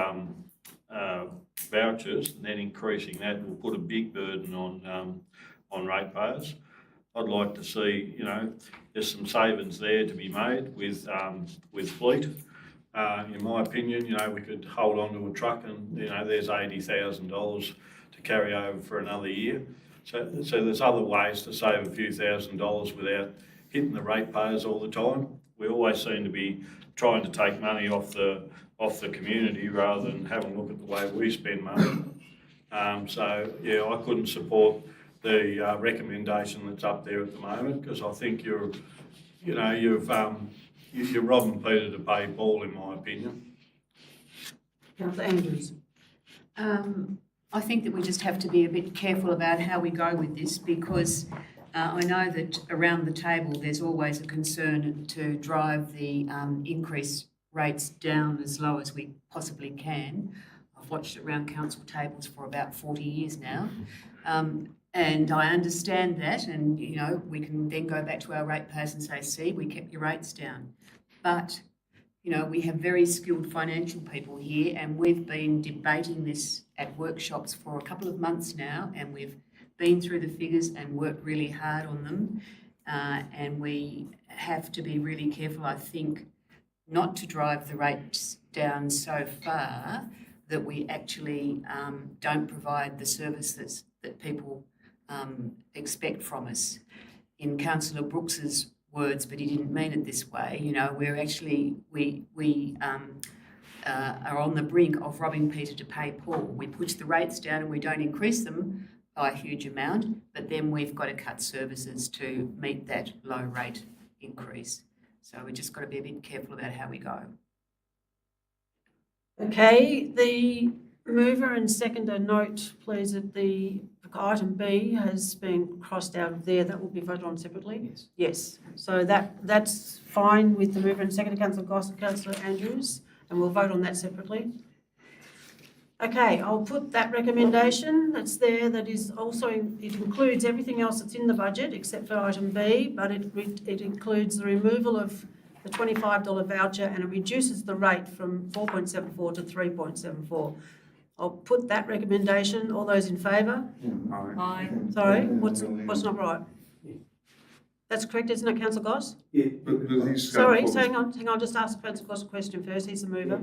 F: vouchers and then increasing that will put a big burden on ratepayers. I'd like to see, there's some savings there to be made with fleet. In my opinion, we could hold on to a truck and, there's $80,000 to carry over for another year. So there's other ways to save a few $1,000s without hitting the ratepayers all the time. We always seem to be trying to take money off the community rather than having a look at the way we spend money. I couldn't support the recommendation that's up there at the moment, because I think you're robbing Peter to pay Paul, in my opinion.
A: Councillor Andrews.
G: I think that we just have to be a bit careful about how we go with this, because I know that around the table there's always a concern to drive the increase rates down as low as we possibly can. I've watched it around council tables for about 40 years now. And I understand that, and we can then go back to our ratepayers and say, see, we kept your rates down. But we have very skilled financial people here, and we've been debating this at workshops for a couple of months now, and we've been through the figures and worked really hard on them. And we have to be really careful, I think, not to drive the rates down so far that we actually don't provide the services that people expect from us. In Councillor Brooks's words, but he didn't mean it this way, we're actually, we are on the brink of robbing Peter to pay Paul. We push the rates down and we don't increase them by a huge amount, but then we've got to cut services to meet that low rate increase. So we've just got to be a bit careful about how we go.
A: Okay, the mover and seconder note, please, that the item B has been crossed out of there. That will be voted on separately?
E: Yes.
A: Yes. So that's fine with the mover and seconder, Councillor Goss and Councillor Andrews, and we'll vote on that separately. Okay, I'll put that recommendation that's there, that is also, it includes everything else that's in the budget except for item B, but it includes the removal of the $25 voucher and it reduces the rate from 4.74 to 3.74. I'll put that recommendation. All those in favour?
C: Aye.
A: Sorry, what's not right? That's correct, isn't it, Councillor Goss?
D: Yeah, but he's.
A: Sorry, so hang on, just ask Councillor Goss a question first. He's the mover.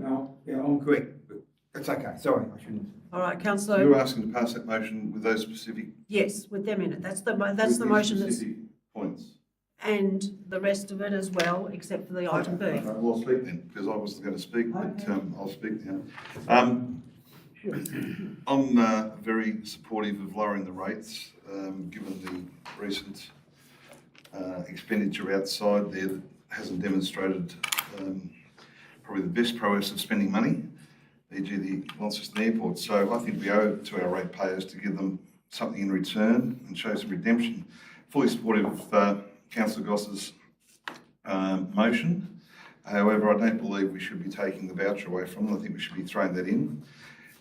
H: Yeah, I'm correct, but that's okay, sorry, I shouldn't.
A: All right, Councillor.
D: You're asking to pass that motion with those specific.
A: Yes, with them in it. That's the
D: with
A: motion
D: these
A: that's,
D: specific points.
A: and the rest of it as well, except for the item B.
D: Okay, well, I'll speak then, because I wasn't going to speak, but I'll speak now. I'm very supportive of lowering the rates, given the recent expenditure outside there that hasn't demonstrated probably the best prowess of spending money, e.g. the Launceston Airport. So I think we owe it to our ratepayers to give them something in return and show some redemption. Fully supportive of Councillor Goss's motion. However, I don't believe we should be taking the voucher away from them. I think we should be throwing that in.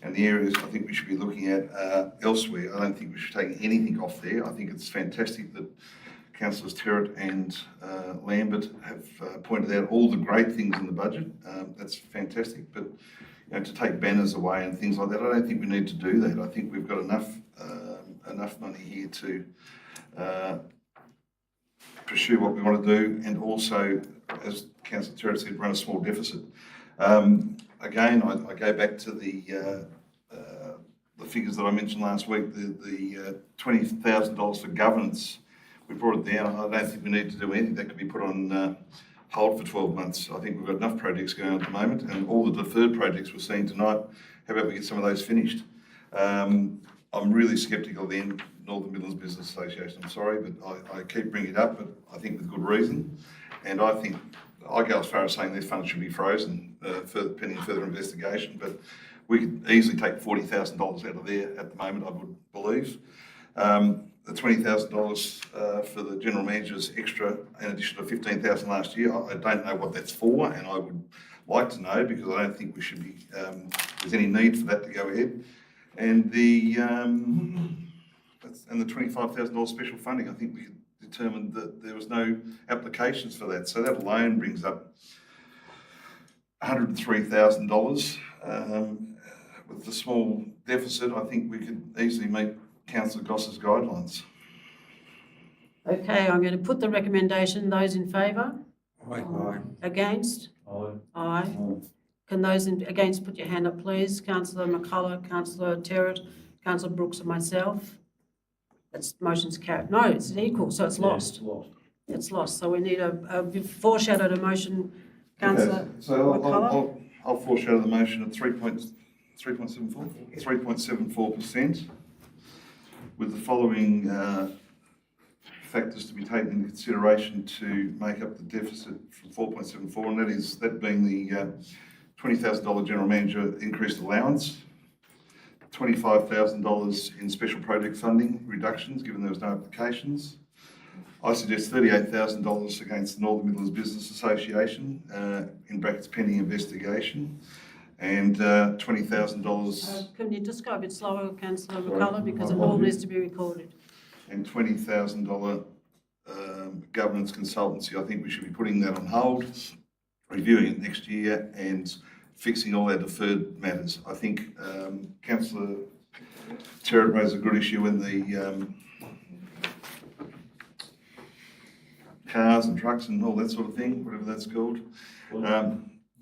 D: And the areas I think we should be looking at elsewhere, I don't think we should take anything off there. I think it's fantastic that Councillors Terrett and Lambert have pointed out all the great things in the budget. That's fantastic. But to take banners away and things like that, I don't think we need to do that. I think we've got enough money here to pursue what we want to do, and also, as Councillor Terrett said, run a small deficit. Again, I go back to the figures that I mentioned last week, the $20,000 for governance. We brought it down. I don't think we need to do anything. That could be put on hold for 12 months. I think we've got enough projects going on at the moment, and all the deferred projects we're seeing tonight, how about we get some of those finished? I'm really sceptical of the Northern Midlands Business Association. I'm sorry, but I keep bringing it up, but I think with good reason. And I think I go as far as saying their funds should be frozen pending further investigation, but we could easily take $40,000 out of there at the moment, I would believe. The $20,000 for the general manager's extra, in addition to $15,000 last year, I don't know what that's for, and I would like to know, because I don't think we should be, there's any need for that to go ahead. And the $25,000 special funding, I think we could determine that there was no applications for that. So that alone brings up $103,000. With the small deficit, I think we could easily meet Councillor Goss's guidelines.
A: Okay, I'm going to put the recommendation. Those in favour?
H: Aye.
A: Against?
F: Aye.
A: Aye. Can those against put your hand up, please? Councillor McCullough, Councillor Terrett, Councillor Brooks and myself. That's motion's carried. No, it's equal, so it's lost. It's lost. So we need a foreshadowed motion, Councillor
D: Okay, so
A: McCullough.
D: I'll foreshadow the motion at 3.74%, with the following factors to be taken into consideration to make up the deficit from 4.74, and that being the $20,000 general manager increased allowance, $25,000 in special project funding reductions, given there was no applications. I suggest $38,000 against the Northern Midlands Business Association, in brackets pending investigation, and $20,000.
A: Can you just go a bit slower, Councillor McCullough, because it all needs to be recorded.
D: And $20,000 governance consultancy. I think we should be putting that on hold, reviewing it next year, and fixing all our deferred matters. I think Councillor Terrett raised a good issue in the cars and trucks and all that sort of thing, whatever that's called.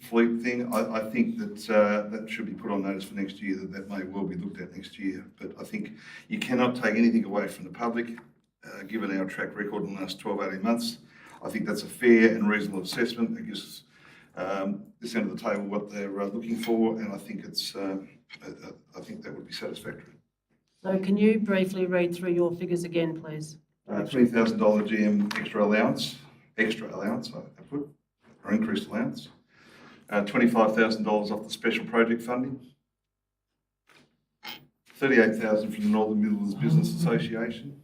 D: Fleet thing. I think that that should be put on notice for next year, that may well be looked at next year. But I think you cannot take anything away from the public, given our track record in the last 12, 18 months. I think that's a fair and reasonable assessment. It gives this end of the table what they're looking for, and I think it's, I think that would be satisfactory.
A: So can you briefly read through your figures again, please?
D: $20,000 GM extra allowance, I put, or increased allowance. $25,000 off the special project funding. $38,000 from the Northern Midlands Business Association.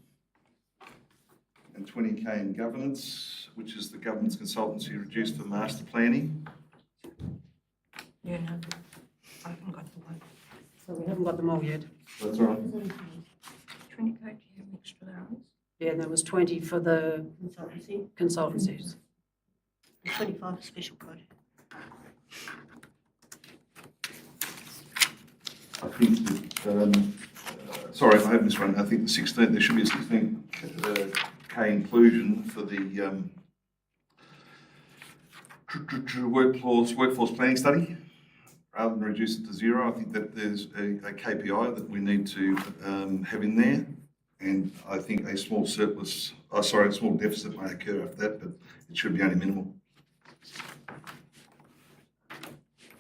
D: And 20K in governance, which is the government's consultancy reduced for master planning.
C: Yeah, no, I haven't got the one.
A: So we haven't got them all yet.
D: That's all right.
C: 20 kg extra allowance.
A: Yeah, and there was 20 for the consultancies.
N: 25 special project.
D: I think that, sorry if I have this one, I think the 16, there should be a 16K inclusion for the workforce planning study. Rather than reduce it to zero, I think that there's a KPI that we need to have in there. And I think a small surplus, a small deficit may occur after that, but it should be only minimal.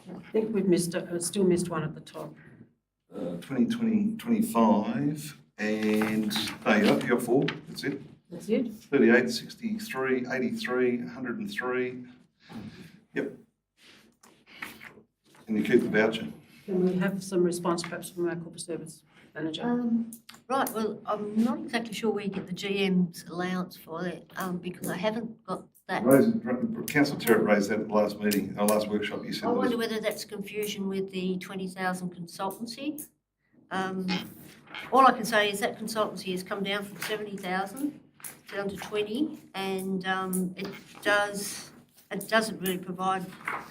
A: I think we've missed, still missed one at the top.
D: 2020, 25, and there you got 4, that's it.
A: That's it?
D: 38, 63, 83, 103. Yep. And you keep the voucher.
A: Can we have some response perhaps from our corporate service manager?
N: Right, well, I'm not exactly sure where you get the GM's allowance for that, because I haven't got that.
D: Councillor Terrett raised that at the last meeting, our last workshop. You said
N: I wonder whether that's confusion with the 20,000 consultancy. All I can say is that consultancy has come down from 70,000 down to 20, and it doesn't really provide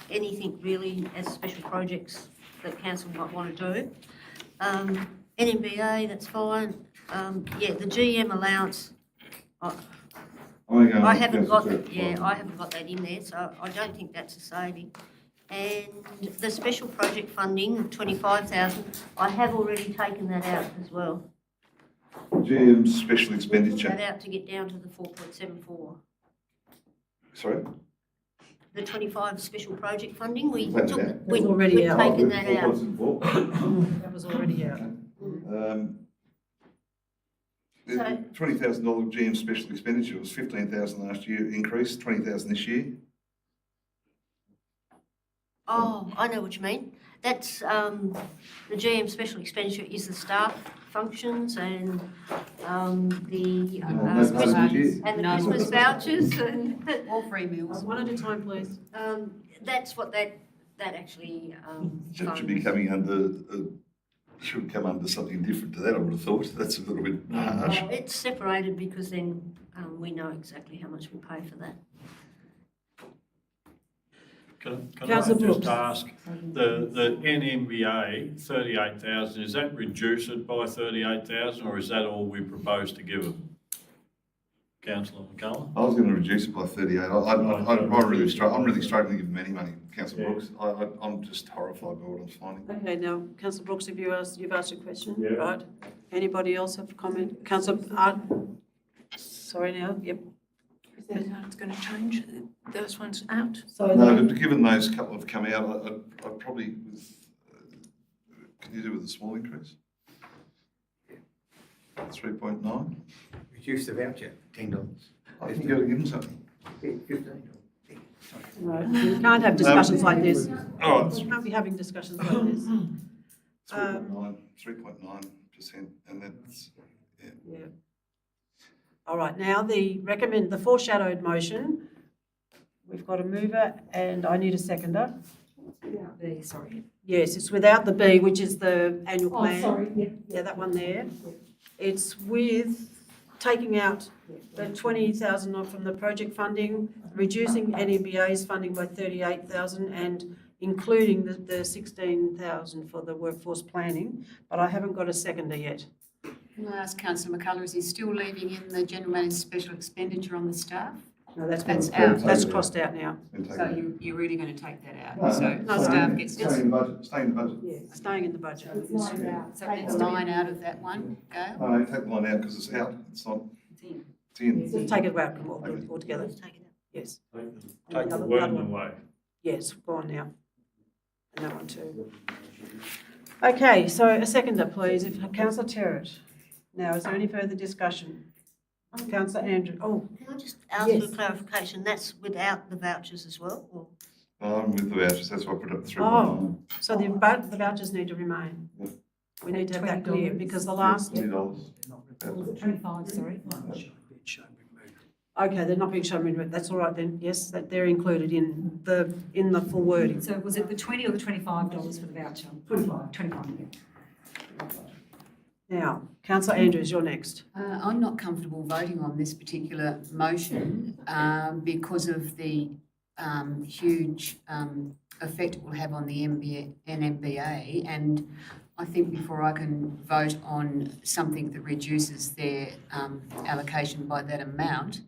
N: anything really as special projects that council might want to do. NMBA, that's fine. Yeah, the GM allowance, I haven't got that. Yeah, I haven't got that in there, so I don't think that's a saving. And the special project funding, 25,000, I have already taken that out as well.
D: GM special
N: Took
D: expenditure.
N: that out to get down to the 4.74.
D: Sorry?
N: The 25 special project funding, we
D: Taken
N: took,
D: it out.
N: we'd
A: already out.
N: taken that out.
A: That was already out.
D: The
N: So-
D: $20,000 GM special expenditure was 15,000 last year, increased 20,000 this year.
N: Oh, I know what you mean. That's, the GM special expenditure is the staff functions and the,
D: that's part of the year.
N: and the
G: No.
N: Christmas vouchers and,
G: All free meals.
A: One at a time, please.
N: that's what that actually,
D: Should be
N: funds.
D: coming under, should come under something different to that, I would have thought. That's a little bit harsh.
N: It's separated because then, we know exactly how much we pay for that.
F: Can I
A: Councillor
F: just
A: Brooks.
F: ask, the NMBA, 38,000, is that reduce it by 38,000 or is that all we propose to give them? Councillor McCullough?
D: I was going to reduce it by 38. I'm really struggling to give them any money, Councillor Brooks. I'm just horrified by what I'm finding.
A: Okay, now, councillor Brooks, you've asked a question,
F: Yeah.
A: right? Anybody else have a comment? Councillor Art? Sorry now, yep.
C: Is that how it's going to change? Those ones out?
A: So
D: No, but given those couple have come out, I'd probably, can you do with a small increase? 3.9?
H: Reduce the voucher, $10.
D: I think you've got to give them something.
H: $15.
A: no, we can't have discussions like this.
D: All right.
A: We can't be having discussions like this.
D: 3.9%, and that's,
A: Yeah. All right, now the foreshadowed motion, we've got a mover and I need a seconder.
C: Sorry.
A: Yes, it's without the B, which is the annual plan. Yeah, that one there. It's with taking out the 20,000 from the project funding, reducing NEBA's funding by 38,000 and including the 16,000 for the workforce planning, but I haven't got a seconder yet.
G: Can I ask Councillor McCullough, is he still leaving in the general manager's special expenditure on the staff?
A: No, that's
G: out.
A: That's crossed out now.
G: So you're really going to take that out?
D: No,
G: So
A: no,
G: staff gets
D: staying in the budget, staying in the budget.
A: Yeah, staying in the budget.
G: So let's line out of that one, go.
D: No, take the line out because it's out, it's not,
G: It's in.
D: it's in.
A: Just take it out altogether,
N: Let's take it out.
A: yes.
F: Take the
A: Another
F: wording
A: one.
F: away.
A: Yes, go on now. And that one too. Okay, so a seconder, please, if councillor Terrett. Now, is there any further discussion? Councillor Andrew, oh,
N: Can I just ask
A: Yes.
N: for clarification? That's without the vouchers as well, or?
D: With the vouchers, that's why I put up 3.9.
A: Oh. so the vouchers need to remain?
D: Yeah.
A: We need to have that clear, because the last,
D: $20.
C: 25, sorry.
A: okay, they're not being shown, but that's all right then, yes, that they're included in the full wording.
C: So was it the 20 or the $25 for the voucher? 25. 25, yeah.
A: Now, councillor Andrews, you're next.
G: I'm not comfortable voting on this particular motion because of the huge effect it will have on the NMBA, and I think before I can vote on something that reduces their allocation by that amount,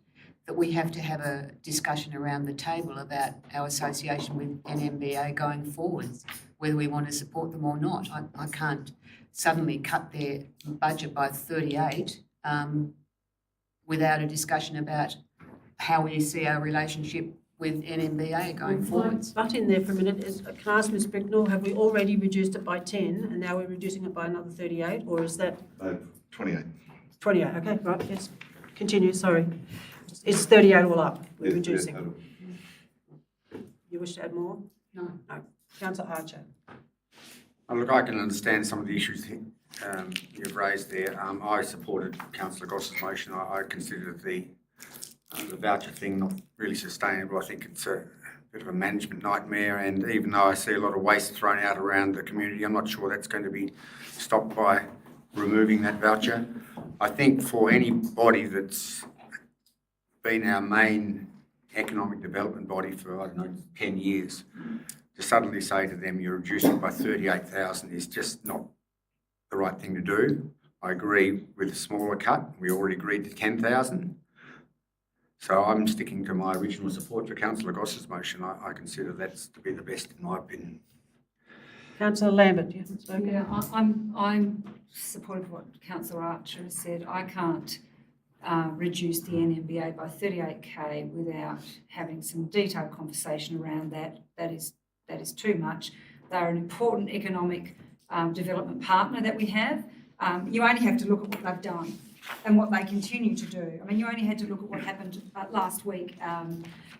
G: that we have to have a discussion around the table about our association with NMBA going forwards, whether we want to support them or not. I can't suddenly cut their budget by 38 without a discussion about how we see our relationship with NMBA going forwards.
A: Butt in there for a minute. Can I ask Ms Bicknell, have we already reduced it by 10 and now we're reducing it by another 38, or is that?
D: 28.
A: 28, okay, right, yes. Continue, sorry. It's 38 all up, we're
D: Yes,
A: reducing.
D: total.
A: You wish to add more?
G: No.
A: No. Councillor Archer.
J: Look, I can understand some of the issues you've raised there. I supported Councillor Goss's motion. I consider the voucher thing not really sustainable. I think it's a bit of a management nightmare, and even though I see a lot of waste thrown out around the community, I'm not sure that's going to be stopped by removing that voucher. I think for anybody that's been our main economic development body for, I don't know, 10 years, to suddenly say to them you're reducing by 38,000 is just not the right thing to do. I agree with a smaller cut. We already agreed to 10,000. So I'm sticking to my original support for Councillor Goss's motion. I consider that's to be the best in my opinion.
A: Councillor Lambert, you haven't spoken.
C: Yeah, I'm supportive of what Councillor Archer has said. I can't reduce the NMBA by 38k without having some detailed conversation around that. That is too much. They're an important economic development partner that we have. You only have to look at what they've done and what they continue to do. I mean, you only had to look at what happened last week.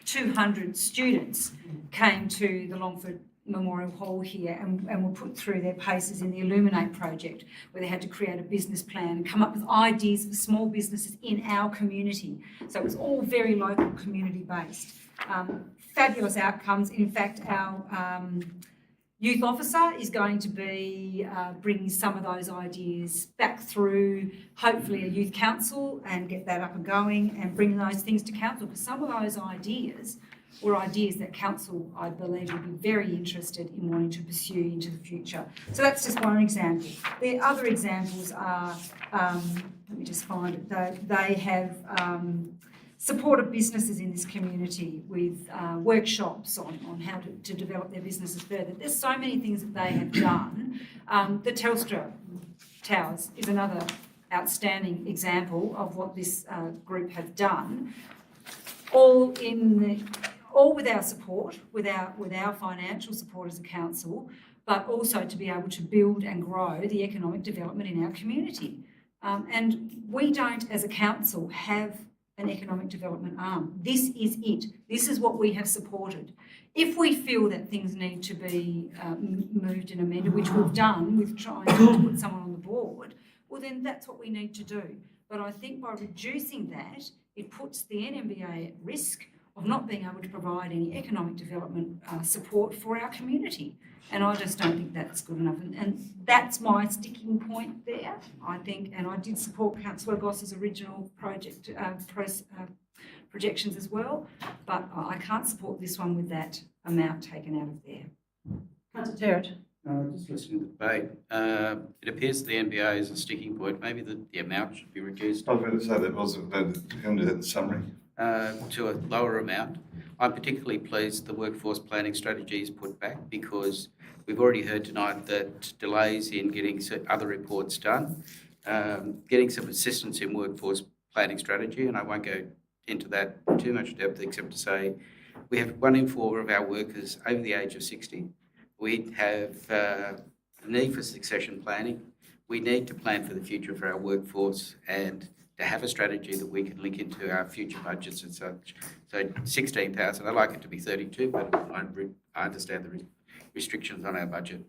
C: 200 students came to the Longford Memorial Hall here and were put through their paces in the Illuminate project, where they had to create a business plan and come up with ideas for small businesses in our community. So it was all very local, community based. Fabulous outcomes. In fact, our youth officer is going to be bringing some of those ideas back through, hopefully, a youth council and get that up and going and bring those things to council, because some of those ideas were ideas that council, I believe, would be very interested in wanting to pursue into the future. So that's just one example. The other examples are, let me just find it, they have supported businesses in this community with workshops on how to develop their businesses further. There's so many things that they have done. The Telstra Towers is another outstanding example of what this group have done, all with our support, with our financial support as a council, but also to be able to build and grow the economic development in our community. And we don't, as a council, have an economic development arm. This is it. This is what we have supported. If we feel that things need to be moved and amended, which we've done with trying to put someone on the board, well then that's what we need to do. But I think by reducing that, it puts the NMBA at risk of not being able to provide any economic development support for our community. And I just don't think that's good enough. And that's my sticking point there, I think. And I did support Councillor Goss's original project projections as well. But I can't support this one with that amount taken out of there.
A: Councillor Terrett.
B: Just listening to the debate, it appears the NBA is a sticking point. Maybe the amount should be reduced
D: I was going to say that was going to do that in summary.
B: To a lower amount. I'm particularly pleased the workforce planning strategy is put back, because we've already heard tonight that delays in getting other reports done, getting some assistance in workforce planning strategy, and I won't go into that too much depth except to say We have 1 in 4 of our workers over the age of 60. We have a need for succession planning. We need to plan for the future for our workforce and to have a strategy that we can link into our future budgets and such. So 16,000, I'd like it to be 32, but I understand the restrictions on our budget.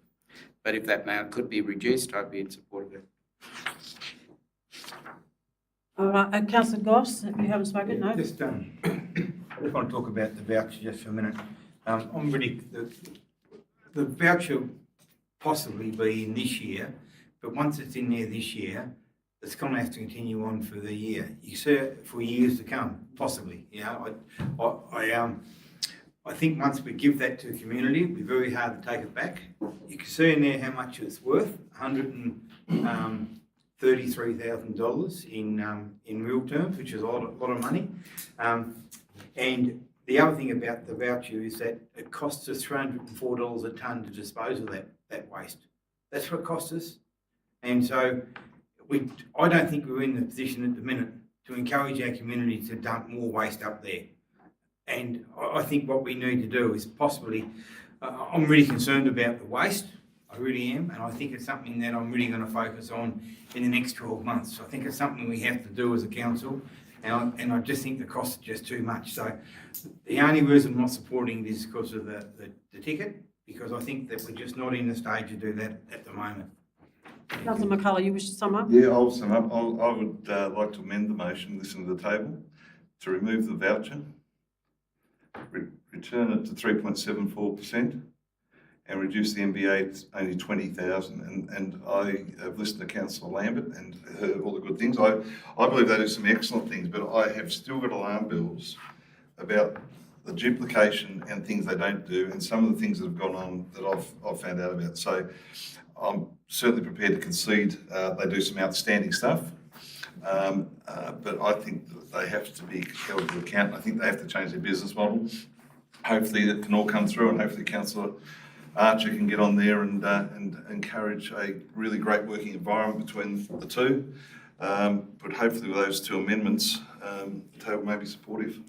B: But if that amount could be reduced, I'd be in support of it.
A: All right, and Councillor Goss, you haven't spoken, no?
H: I just want to talk about the voucher just for a minute. I'm really, the voucher possibly be in this year, but once it's in there this year, it's going to have to continue on for the year. You see it for years to come, possibly. You know, I think once we give that to the community, it'll be very hard to take it back. You can see in there how much it's worth, $133,000 in real terms, which is a lot of money. And the other thing about the voucher is that it costs us $304 a tonne to dispose of that waste. That's what it costs us. And so I don't think we're in the position at the minute to encourage our community to dump more waste up there. And I think what we need to do is possibly, I'm really concerned about the waste, I really am, and I think it's something that I'm really going to focus on in the next 12 months. I think it's something we have to do as a council, and I just think the cost is just too much. So the only reason I'm not supporting this is because of the ticket, because I think that we're just not in the stage to do that at the moment.
A: Councillor McCullough, you wish to sum up?
D: Yeah, I'll sum up. I would like to amend the motion, listen to the table, to remove the voucher, return it to 3.74%, and reduce the MBA to only 20,000. And I have listened to Councillor Lambert and heard all the good things. I believe they do some excellent things, but I have still got alarm bells about the duplication and things they don't do, and some of the things that have gone on that I've found out about. So I'm certainly prepared to concede they do some outstanding stuff, but I think that they have to be held to account. I think they have to change their business model. Hopefully that can all come through, and hopefully Councillor Archer can get on there and encourage a really great working environment between the two. But hopefully with those two amendments, the table may be supportive.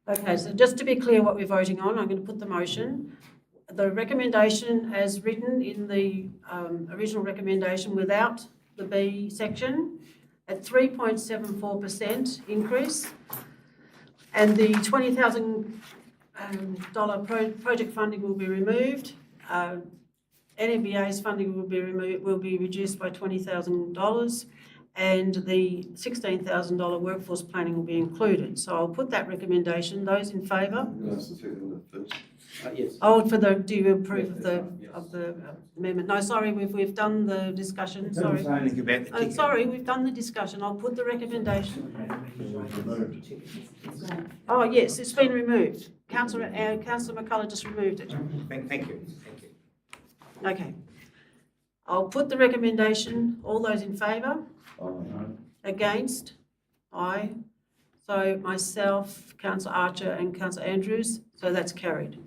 A: Okay, so just to be clear what we're voting on, I'm going to put the motion. The recommendation as written in the original recommendation without the B section at 3.74% increase, and the $20,000 project funding will be removed. NMBA's funding will be reduced by $20,000, and the $16,000 workforce planning will be included. So I'll put that recommendation. Those in favour?
B: Yes.
A: Oh, do you approve of the amendment? No, sorry, we've done the discussion. Sorry. Sorry, we've done the discussion. I'll put the recommendation. Oh yes, it's been removed. Councillor McCullough just removed it.
H: Thank you.
A: Okay. I'll put the recommendation. All those in favour? Against? Aye. So myself, Councillor Archer and Councillor Andrews, so that's carried.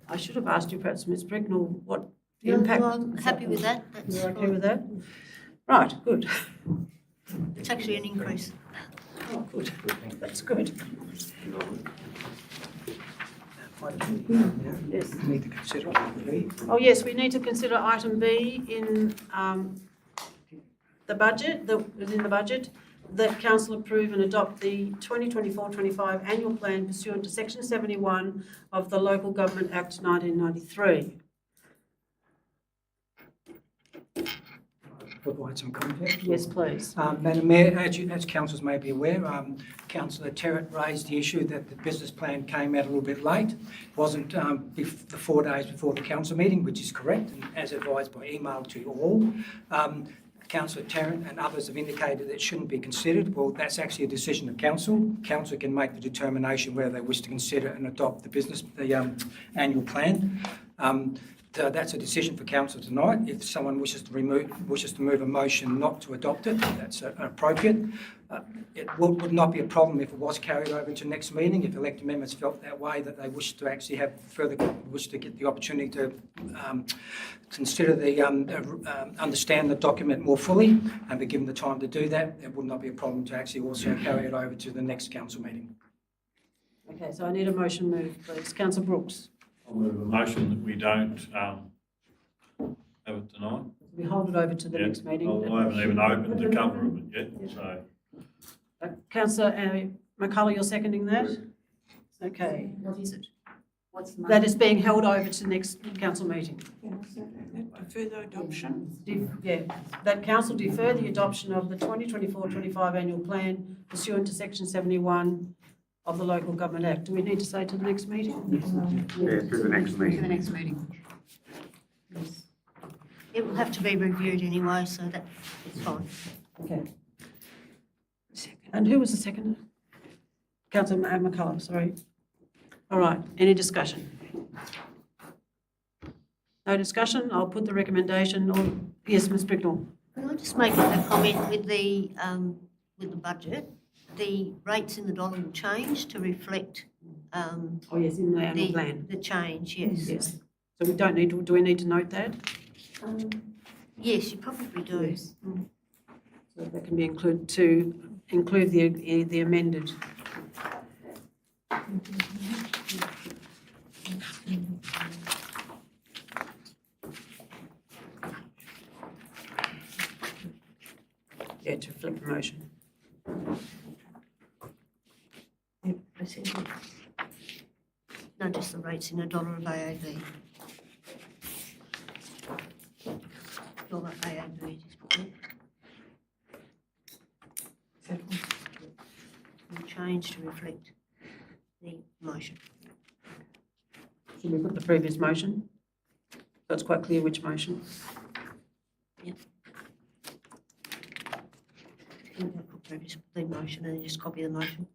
A: I should have asked you perhaps, Ms Bricknell, what impact...
N: No, I'm happy with that. That's
A: You're okay
N: fine.
A: with that? Right, good.
N: It's actually an increase.
A: Oh, good. That's good. Yes.
E: Need to consider.
A: Oh, yes, we need to consider item B in the budget, within the budget, that council approve and adopt the 2024-25 annual plan pursuant to section 71 of the Local Government Act 1993.
E: Provide some context.
A: Yes, please.
E: Madam Mayor, as councillors may be aware, Councillor Terrett raised the issue that the business plan came out a little bit late. It wasn't the 4 days before the council meeting, which is correct, and as advised by email to you all. Councillor Tarrant and others have indicated that it shouldn't be considered. Well, that's actually a decision of council. Council can make the determination whether they wish to consider and adopt the annual plan. So that's a decision for council tonight. If someone wishes to move a motion not to adopt it, that's appropriate. It would not be a problem if it was carried over into next meeting, if elected members felt that way, that they wish to actually have wish to get the opportunity to consider understand the document more fully and be given the time to do that. It would not be a problem to actually also carry it over to the next council meeting.
A: Okay, so I need a motion moved, please. Councillor Brooks.
F: I'll move a motion that we don't have it tonight.
A: We hold it over to the
F: Yeah,
A: next meeting.
F: I haven't even opened the cover of it yet, so.
A: Councillor McCullough, you're seconding that? Okay.
G: What is it? What's the
A: That is being held over to next council meeting.
G: further adoption?
A: Yeah, that council defer the adoption of the 2024-25 annual plan pursuant to section 71 of the Local Government Act. Do we need to say to the next meeting?
J: Yeah, to the next
G: To the
J: meeting.
G: next meeting.
N: It will have to be reviewed anyway, so that it's fine.
A: Okay. And who was the second? Councillor McCullough, sorry. All right, any discussion? No discussion, I'll put the recommendation on, yes, Ms Bricknell.
N: Can I just make a comment with the budget? The rates in the dollar will change to reflect,
A: Oh, yes, in the annual plan.
N: the change, yes.
A: Yes. So we don't need to, do we need to note that?
N: Yes, you probably do.
A: Yes. So that can be included to include the amended. Yeah, to reflect the motion.
N: Yep, I said it. No, just the rates in the dollar of AAB. Dollar AAB, just put it. Will change to reflect the motion.
A: Should we put the previous motion? So it's quite clear which motion.
N: Put previous the motion and then just copy the motion.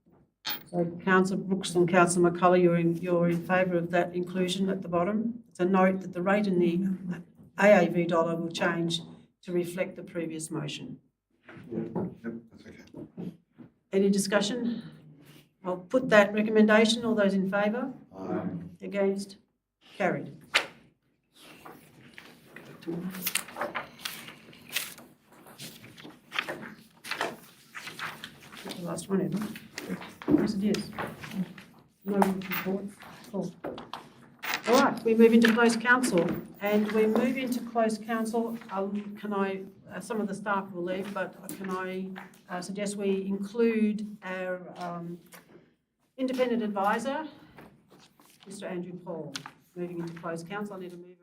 A: So councillor Brooks and councillor McCullough, you're in favour of that inclusion at the bottom. So note that the rate in the AAV dollar will change to reflect the previous motion.
D: Yep, that's okay.
A: Any discussion? I'll put that recommendation. All those in favour? Against? Carried. The last one, isn't it? Yes, it is. No reports. Cool. All right, we move into closed council, and we move into closed council. Can I, some of the staff will leave, but can I suggest we include our independent advisor, Mr. Andrew Paul, moving into closed council. I need to move